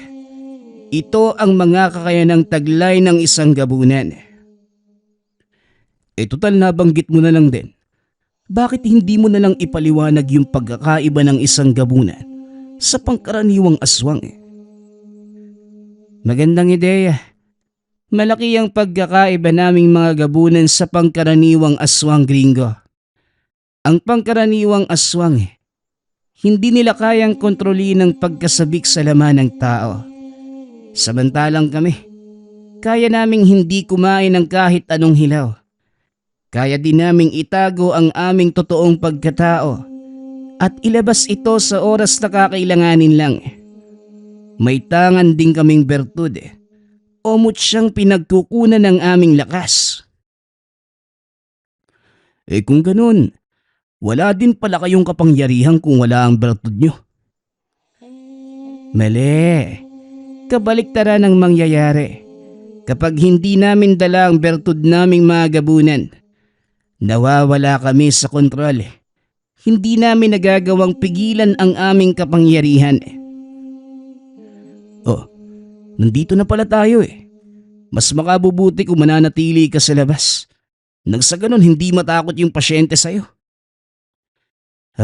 Ito ang mga kakayanang taglay ng isang gabunan. Total nabanggit mo na lang din. Bakit hindi mo na lang ipaliwanag yung pagkakaiba ng isang gabunan sa pangkaraniwang aswang? Magandang ideya. Malaki ang pagkakaiba naming mga gabunan sa pangkaraniwang aswang, Gringo. Ang pangkaraniwang aswang, hindi nila kayang kontrolin ang pagkasabik sa laman ng tao. Samantalang kami, kaya naming hindi kumain ng kahit anong hilaw. Kaya din naming itago ang aming totoong pagkatao at ilabas ito sa oras na kakailanganin lang. May tangan din kaming bertud. Omot siyang pinagkukunan ng aming lakas. Kung ganun, wala din pala kayong kapangyarihan kung wala ang bertud nyo. Mali. Kabaliktaran ang mangyayari kapag hindi namin dala ang bertud naming mga gabunan. Nawawala kami sa kontrol. Hindi namin nagagawang pigilan ang aming kapangyarihan. Oh, nandito na pala tayo eh. Mas makabubuti kung mananatili ka sa labas. Nang sa ganun hindi matakot yung pasyente sa'yo.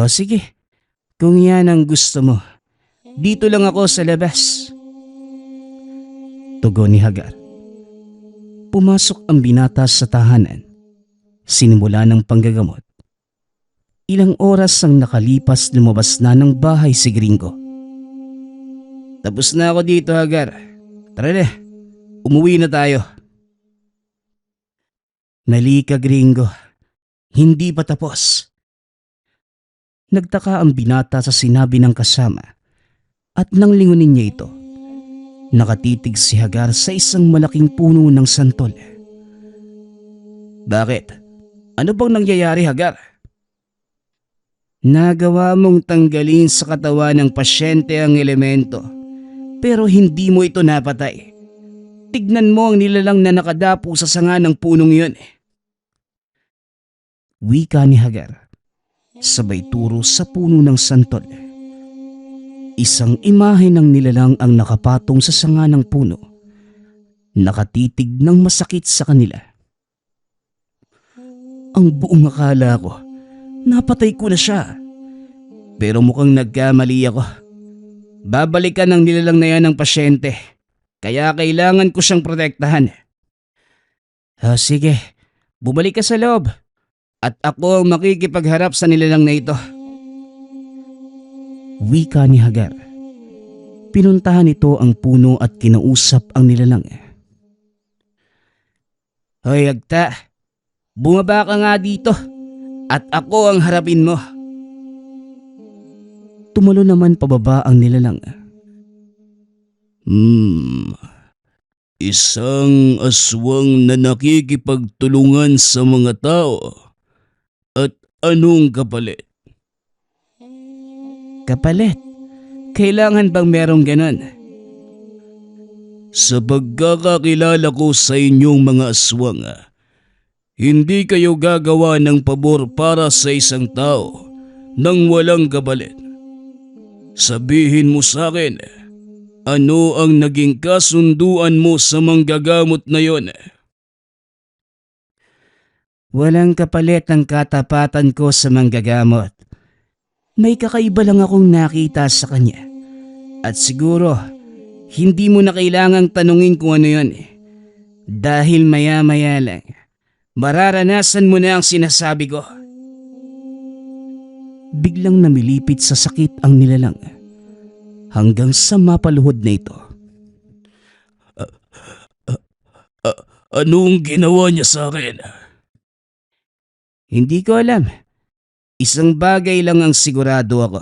Sige, kung yan ang gusto mo, dito lang ako sa labas. Tugon ni Hagar. Pumasok ang binata sa tahanan. Sinimula ng panggagamot. Ilang oras ang nakalipas lumabas na ng bahay si Gringo. Tapos na ako dito, Hagar. Tara na, umuwi na tayo. Mali ka, Gringo. Hindi pa tapos. Nagtaka ang binata sa sinabi ng kasama at nang lingunin niya ito, nakatitig si Hagar sa isang malaking puno ng santol. Bakit? Ano bang nangyayari, Hagar? Nagawa mong tanggalin sa katawan ng pasyente ang elemento pero hindi mo ito napatay. Tignan mo ang nilalang na nakadapo sa sanga ng punong yun. Wika ni Hagar, sabay turo sa puno ng santol. Isang imahe ng nilalang ang nakapatong sa sanga ng puno, nakatitig ng masakit sa kanila. Ang buong akala ko, napatay ko na siya. Pero mukhang nagkamali ako. Babalikan ng nilalang na yan ng pasyente, kaya kailangan ko siyang protektahan. Sige, bumalik ka sa loob. At ako ang makikipagharap sa nilalang na ito. Wika ni Hagar. Pinuntahan nito ang puno at kinausap ang nilalang. Hoy Agta, bumaba ka nga dito at ako ang harapin mo. Tumalo naman pababa ang nilalang. Isang aswang na nakikipagtulungan sa mga tao. At anong kapalit? Kapalit? Kailangan bang merong ganon? Sa pagkakakilala ko sa inyong mga aswang, hindi kayo gagawa ng pabor para sa isang tao nang walang kapalit. Sabihin mo sa akin, ano ang naging kasunduan mo sa manggagamot na yon? Walang kapalit ang katapatan ko sa manggagamot. May kakaiba lang akong nakita sa kanya. At siguro, hindi mo na kailangang tanungin kung ano yun. Dahil maya-maya lang, mararanasan mo na ang sinasabi ko. Biglang namilipit sa sakit ang nilalang. Hanggang sa mapaluhod na ito. Anong ginawa niya sa akin? Hindi ko alam. Isang bagay lang ang sigurado ako.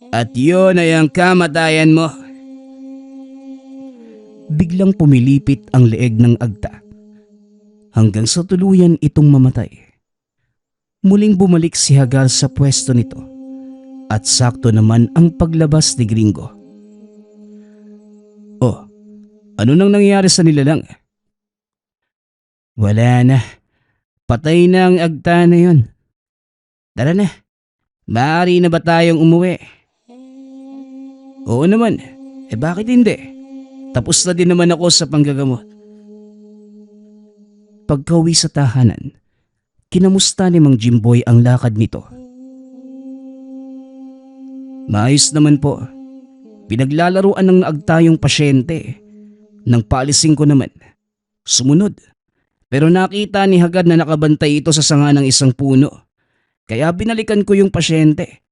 At yun ay ang kamatayan mo. Biglang pumilipit ang leeg ng Agta. Hanggang sa tuluyan itong mamatay. Muling bumalik si Hagar sa pwesto nito. At sakto naman ang paglabas ni Gringo. Oh, ano nang nangyari sa nilalang? Wala na. Patay na ang Agta na yun. Tara na, maaari na ba tayong umuwi? Oo naman, bakit hindi? Tapos na din naman ako sa panggagamot. Pagkauwi sa tahanan, kinamusta ni Mang Jimboy ang lakad nito. Maayos naman po. Pinaglalaruan ng Agta yung pasyente. Nang paalisin ko naman, sumunod. Pero nakita ni Hagar na nakabantay ito sa sanga ng isang puno. Kaya binalikan ko yung pasyente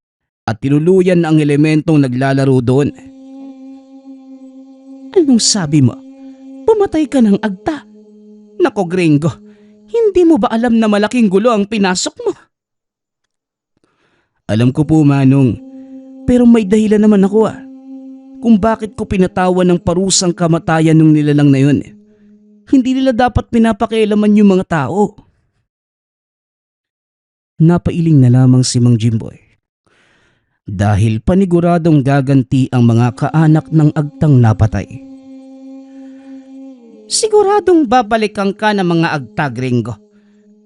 at tinuluyan ang elementong naglalaro doon. Anong sabi mo? Pumatay ka ng Agta? Nako Gringo, hindi mo ba alam na malaking gulo ang pinasok mo? Alam ko po Manong, pero may dahilan naman ako kung bakit ko pinatawan ng parusang kamatayan ng nilalang na yun. Hindi nila dapat pinapakialaman yung mga tao. Napailing na lamang si Mang Jimboy. Dahil paniguradong gaganti ang mga kaanak ng Agtang napatay. Siguradong babalikan ka ng mga Agta, Gringo.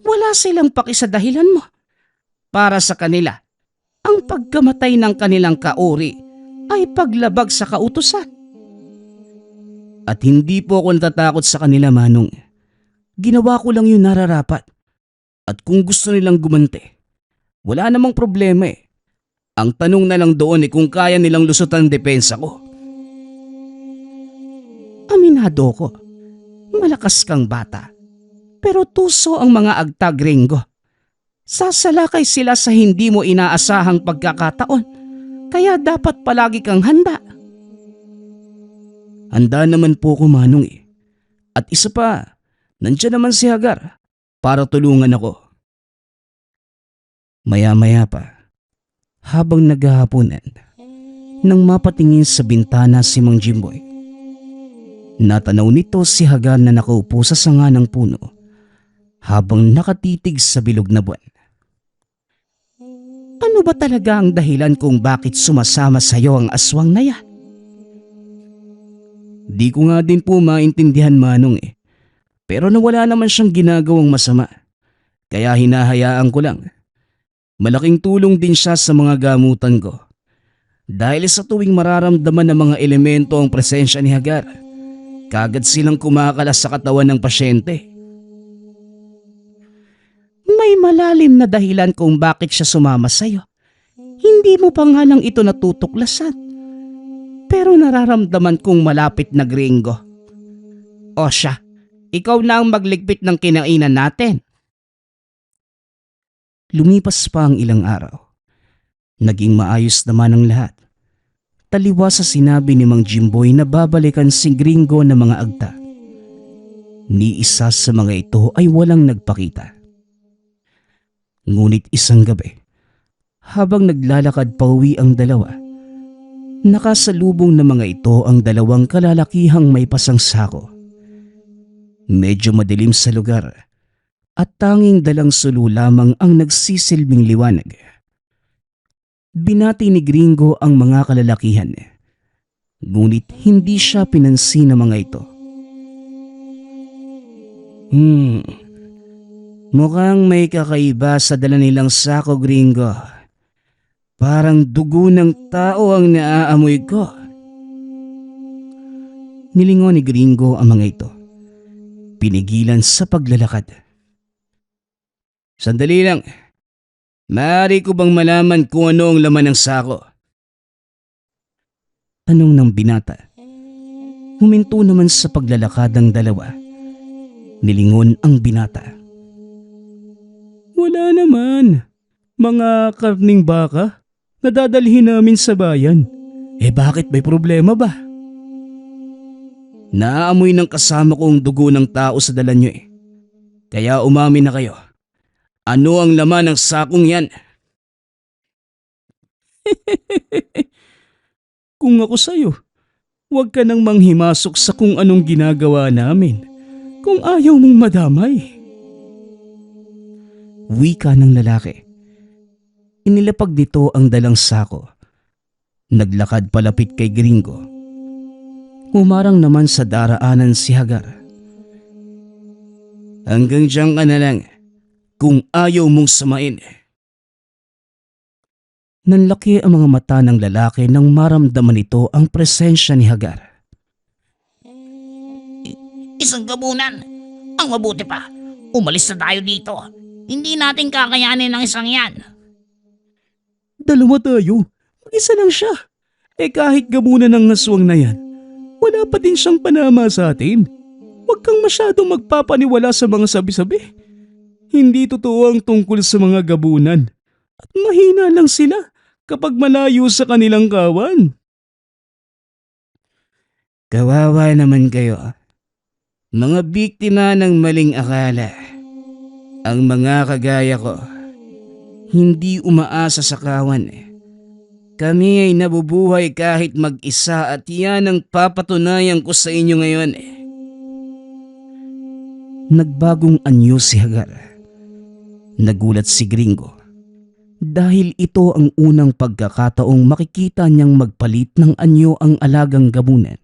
Wala silang paki sa dahilan mo. Para sa kanila, ang pagkamatay ng kanilang kauri ay paglabag sa kautusan. At hindi po ako natatakot sa kanila, Manong. Ginawa ko lang yung nararapat. At kung gusto nilang gumanti, wala namang problema Ang tanong na lang doon kung kaya nilang lusutan ang depensa ko. Aminado ko, malakas kang bata. Pero tuso ang mga Agta, Gringo. Sasalakay sila sa hindi mo inaasahang pagkakataon. Kaya dapat palagi kang handa. Handa naman po ko, Manong eh. At isa pa, nandiyan naman si Hagar para tulungan ako. Maya-maya pa, habang naghahaponan, nang mapatingin sa bintana si Mang Jimboy, natanaw nito si Hagar na nakaupo sa sanga ng puno habang nakatitig sa bilog na buwan. Ano ba talaga ang dahilan kung bakit sumasama sa'yo ang aswang na yan? Di ko nga din po maintindihan, Manong eh. Pero nawala naman siyang ginagawang masama. Kaya hinahayaan ko lang. Malaking tulong din siya sa mga gamutan ko. Dahil sa tuwing mararamdaman ng mga elemento ang presensya ni Hagar, kagad silang kumakalas sa katawan ng pasyente. May malalim na dahilan kung bakit siya sumama sa'yo. Hindi mo pa nga lang ito natutuklasan. Pero nararamdaman kong malapit na gringo. O siya, ikaw na ang magligpit ng kinainan natin. Lumipas pa ang ilang araw. Naging maayos naman ang lahat. Taliwas sa sinabi ni Mang Jimboy na babalikan si gringo ng mga agta. Ni isa sa mga ito ay walang nagpakita. Ngunit isang gabi, habang naglalakad pauwi ang dalawa, nakasalubong ng mga ito ang dalawang kalalakihang may pasang sako. Medyo madilim sa lugar at tanging dalang sulo lamang ang nagsisilbing liwanag. Binati ni Gringo ang mga kalalakihan, ngunit hindi siya pinansin ng mga ito. Mukhang may kakaiba sa dala nilang sako, Gringo. Parang dugo ng tao ang naaamoy ko. Nilingon ni Gringo ang mga ito. Pinigilan sa paglalakad. Sandali lang. Maaari ko bang malaman kung ano ang laman ng sako? Tanong ng binata. Huminto naman sa paglalakad ng dalawa. Nilingon ang binata. Wala naman. Mga karning baka na dadalhin namin sa bayan. Bakit may problema ba? Naaamoy ng kasama kong dugo ng tao sa dala nyo eh. Kaya umamin na kayo. Ano ang laman ng sakong yan? Kung ako sa'yo, huwag ka nang manghimasok sa kung anong ginagawa namin. Kung ayaw mong madamay. Wika ng lalaki. Inilapag nito ang dalang sako. Naglakad palapit kay Gringo. Humarang naman sa daraanan si Hagar. Hanggang diyan ka na lang kung ayaw mong samain. Nanlaki ang mga mata ng lalaki nang maramdaman nito ang presensya ni Hagar. Isang gabunan. Ang mabuti pa, umalis na tayo dito. Hindi natin kakayanin ang isang yan. Dalawa tayo. Mag-isa lang siya. Kahit gamunan ng aswang na yan, wala pa din siyang panama sa atin. Huwag kang masyadong magpapaniwala sa mga sabi-sabi. Hindi totoo ang tungkol sa mga gabunan. At mahina lang sila kapag malayo sa kanilang kawan. Kawawa naman kayo. Mga biktima ng maling akala. Ang mga kagaya ko, hindi umaasa sa kawan. Kami ay nabubuhay kahit mag-isa at yan ang papatunayan ko sa inyo ngayon. Nagbagong anyo si Hagar. Nagulat si Gringo. Dahil ito ang unang pagkakataong makikita niyang magpalit ng anyo ang alagang gabunan.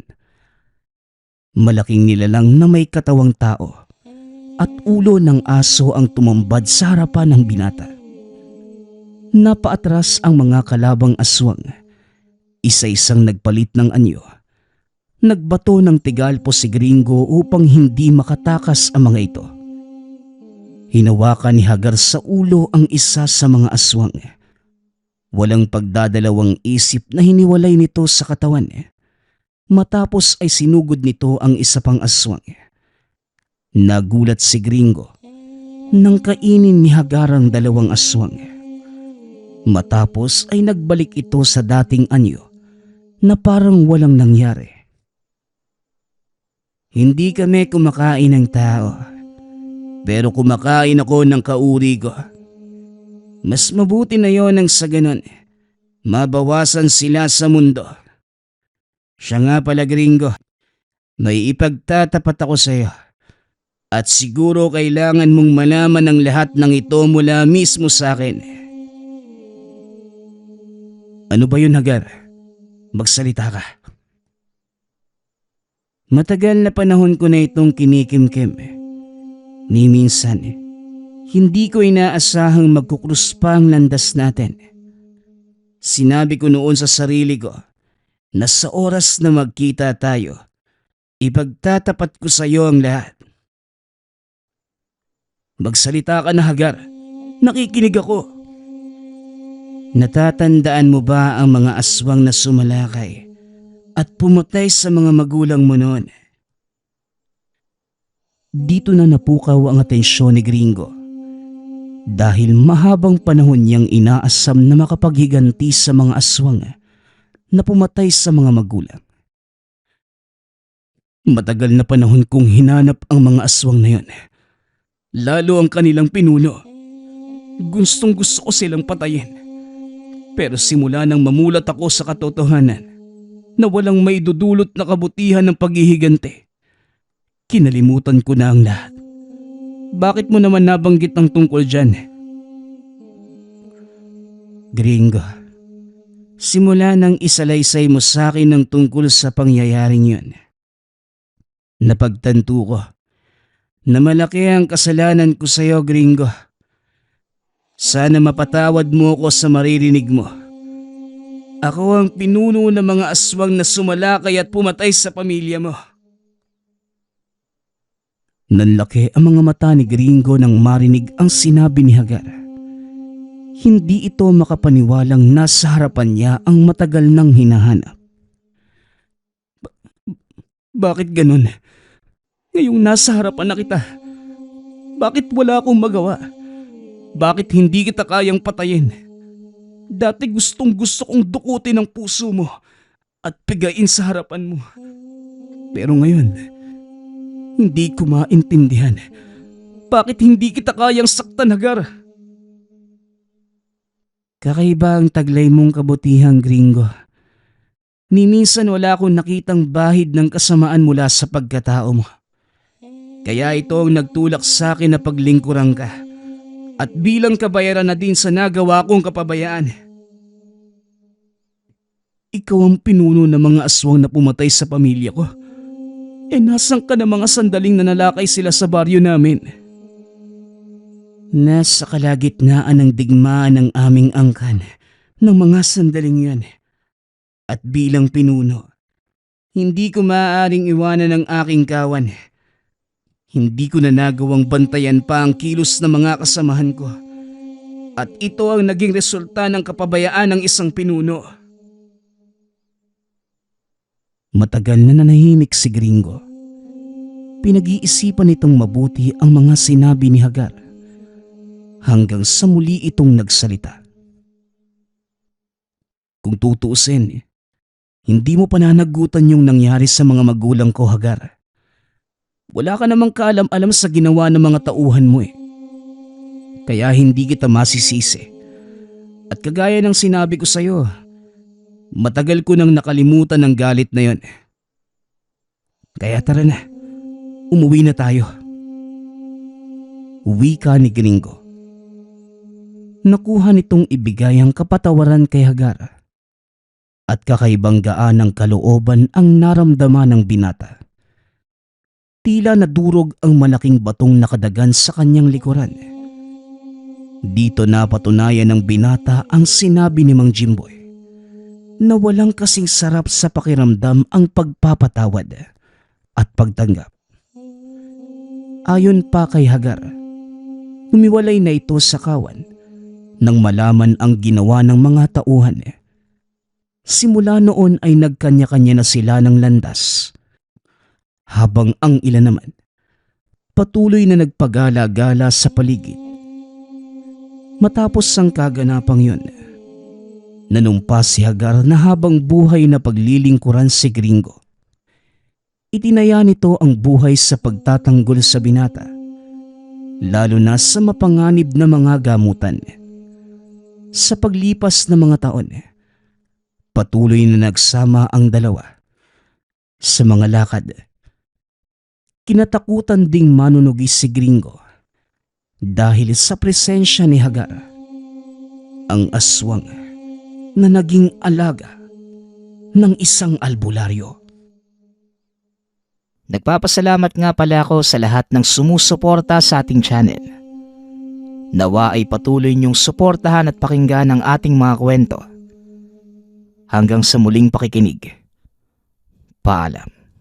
Malaking nilalang na may katawang tao at ulo ng aso ang tumambad sa harapan ng binata. Napaatras ang mga kalabang aswang. Isa-isang nagpalit ng anyo. Nagbato ng tigalpo si Gringo upang hindi makatakas ang mga ito. Hinawakan ni Hagar sa ulo ang isa sa mga aswang. Walang pagdadalawang isip na hiniwalay nito sa katawan. Matapos ay sinugod nito ang isa pang aswang. Nagulat si Gringo nang kainin ni Hagar ang dalawang aswang. Matapos ay nagbalik ito sa dating anyo na parang walang nangyari. Hindi kami kumakain ng tao, pero kumakain ako ng kauri ko. Mas mabuti na yon nang sa ganon, mabawasan sila sa mundo. Siya nga pala gringo, may ipagtatapat ako sa iyo. At siguro kailangan mong malaman ang lahat ng ito mula mismo sa akin. Ano ba yun, Hagar? Magsalita ka. Matagal na panahon ko na itong kinikimkim. Ni minsan, hindi ko inaasahang magkukrus pa ang landas natin. Sinabi ko noon sa sarili ko na sa oras na magkita tayo, ipagtatapat ko sa iyo ang lahat. Magsalita ka na, Hagar. Nakikinig ako. Natatandaan mo ba ang mga aswang na sumalakay at pumatay sa mga magulang mo noon? Dito na napukaw ang atensyon ni Gringo dahil mahabang panahon niyang inaasam na makapaghiganti sa mga aswang na pumatay sa mga magulang. Matagal na panahon kong hinanap ang mga aswang na yon, lalo ang kanilang pinuno. Gustong gusto ko silang patayin. Pero simula nang mamulat ako sa katotohanan na walang maidudulot na kabutihan ng paghihiganti, kinalimutan ko na ang lahat. Bakit mo naman nabanggit ang tungkol dyan? Gringo, simula nang isalaysay mo sa akin ang tungkol sa pangyayaring yun, napagtanto ko na malaki ang kasalanan ko sa iyo, Gringo. Sana mapatawad mo ako sa maririnig mo. Ako ang pinuno ng mga aswang na sumalakay at pumatay sa pamilya mo. Nanlaki ang mga mata ni Gringo nang marinig ang sinabi ni Hagar. Hindi ito makapaniwalang nasa harapan niya ang matagal nang hinahanap. Bakit ganun? Ngayong nasa harapan na kita, bakit wala akong magawa? Bakit hindi kita kayang patayin? Dati gustong gusto kong dukutin ang puso mo at pigain sa harapan mo. Pero ngayon, hindi ko maintindihan. Bakit hindi kita kayang saktan, Hagar? Kakaiba ang taglay mong kabutihang, Gringo. Ni minsan wala akong nakitang bahid ng kasamaan mula sa pagkatao mo. Kaya ito ang nagtulak sa akin na paglingkuran ka. At bilang kabayaran na din sa nagawa kong kapabayaan. Ikaw ang pinuno ng mga aswang na pumatay sa pamilya ko. Nasaan ka na mga sandaling nanalakay sila sa baryo namin? Nasa kalagitnaan ng digmaan ng aming angkan ng mga sandaling yan. At bilang pinuno, hindi ko maaaring iwanan ang aking kawan. Hindi ko na nagawang bantayan pa ang kilos ng mga kasamahan ko. At ito ang naging resulta ng kapabayaan ng isang pinuno. Matagal na nanahimik si Gringo. Pinag-iisipan nitong mabuti ang mga sinabi ni Hagar. Hanggang sa muli itong nagsalita. Kung tutuusin, hindi mo pananagutan yung nangyari sa mga magulang ko, Hagar. Wala ka namang kaalam-alam sa ginawa ng mga tauhan mo Kaya hindi kita masisisi. At kagaya ng sinabi ko sa'yo, matagal ko nang nakalimutan ang galit na yon. Kaya tara na, umuwi na tayo. Uwi ka ni Gringo. Nakuha nitong ibigay ang kapatawaran kay Hagar. At kakaibang gaan ng kalooban ang naramdaman ng binata. Tila nadurog ang malaking batong nakadagan sa kanyang likuran. Dito napatunayan ng binata ang sinabi ni Mang Jimboy na walang kasing sarap sa pakiramdam ang pagpapatawad at pagtanggap. Ayon pa kay Hagar, humiwalay na ito sa kawan nang malaman ang ginawa ng mga tauhan. Simula noon ay nagkanya-kanya na sila ng landas. Habang ang ilan naman, patuloy na nagpagala-gala sa paligid. Matapos ang kaganapang yun, nanumpa si Hagar na habang buhay na paglilingkuran si Gringo. Itinaya nito ang buhay sa pagtatanggol sa binata, lalo na sa mapanganib na mga gamutan. Sa paglipas ng mga taon, patuloy na nagsama ang dalawa sa mga lakad. Kinatakutan ding manunugis si Gringo dahil sa presensya ni Hagar, ang aswang na naging alaga ng isang albularyo. Nagpapasalamat nga pala ako sa lahat ng sumusuporta sa ating channel. Nawa ay patuloy niyong suportahan at pakinggan ang ating mga kwento. Hanggang sa muling pakikinig. Paalam.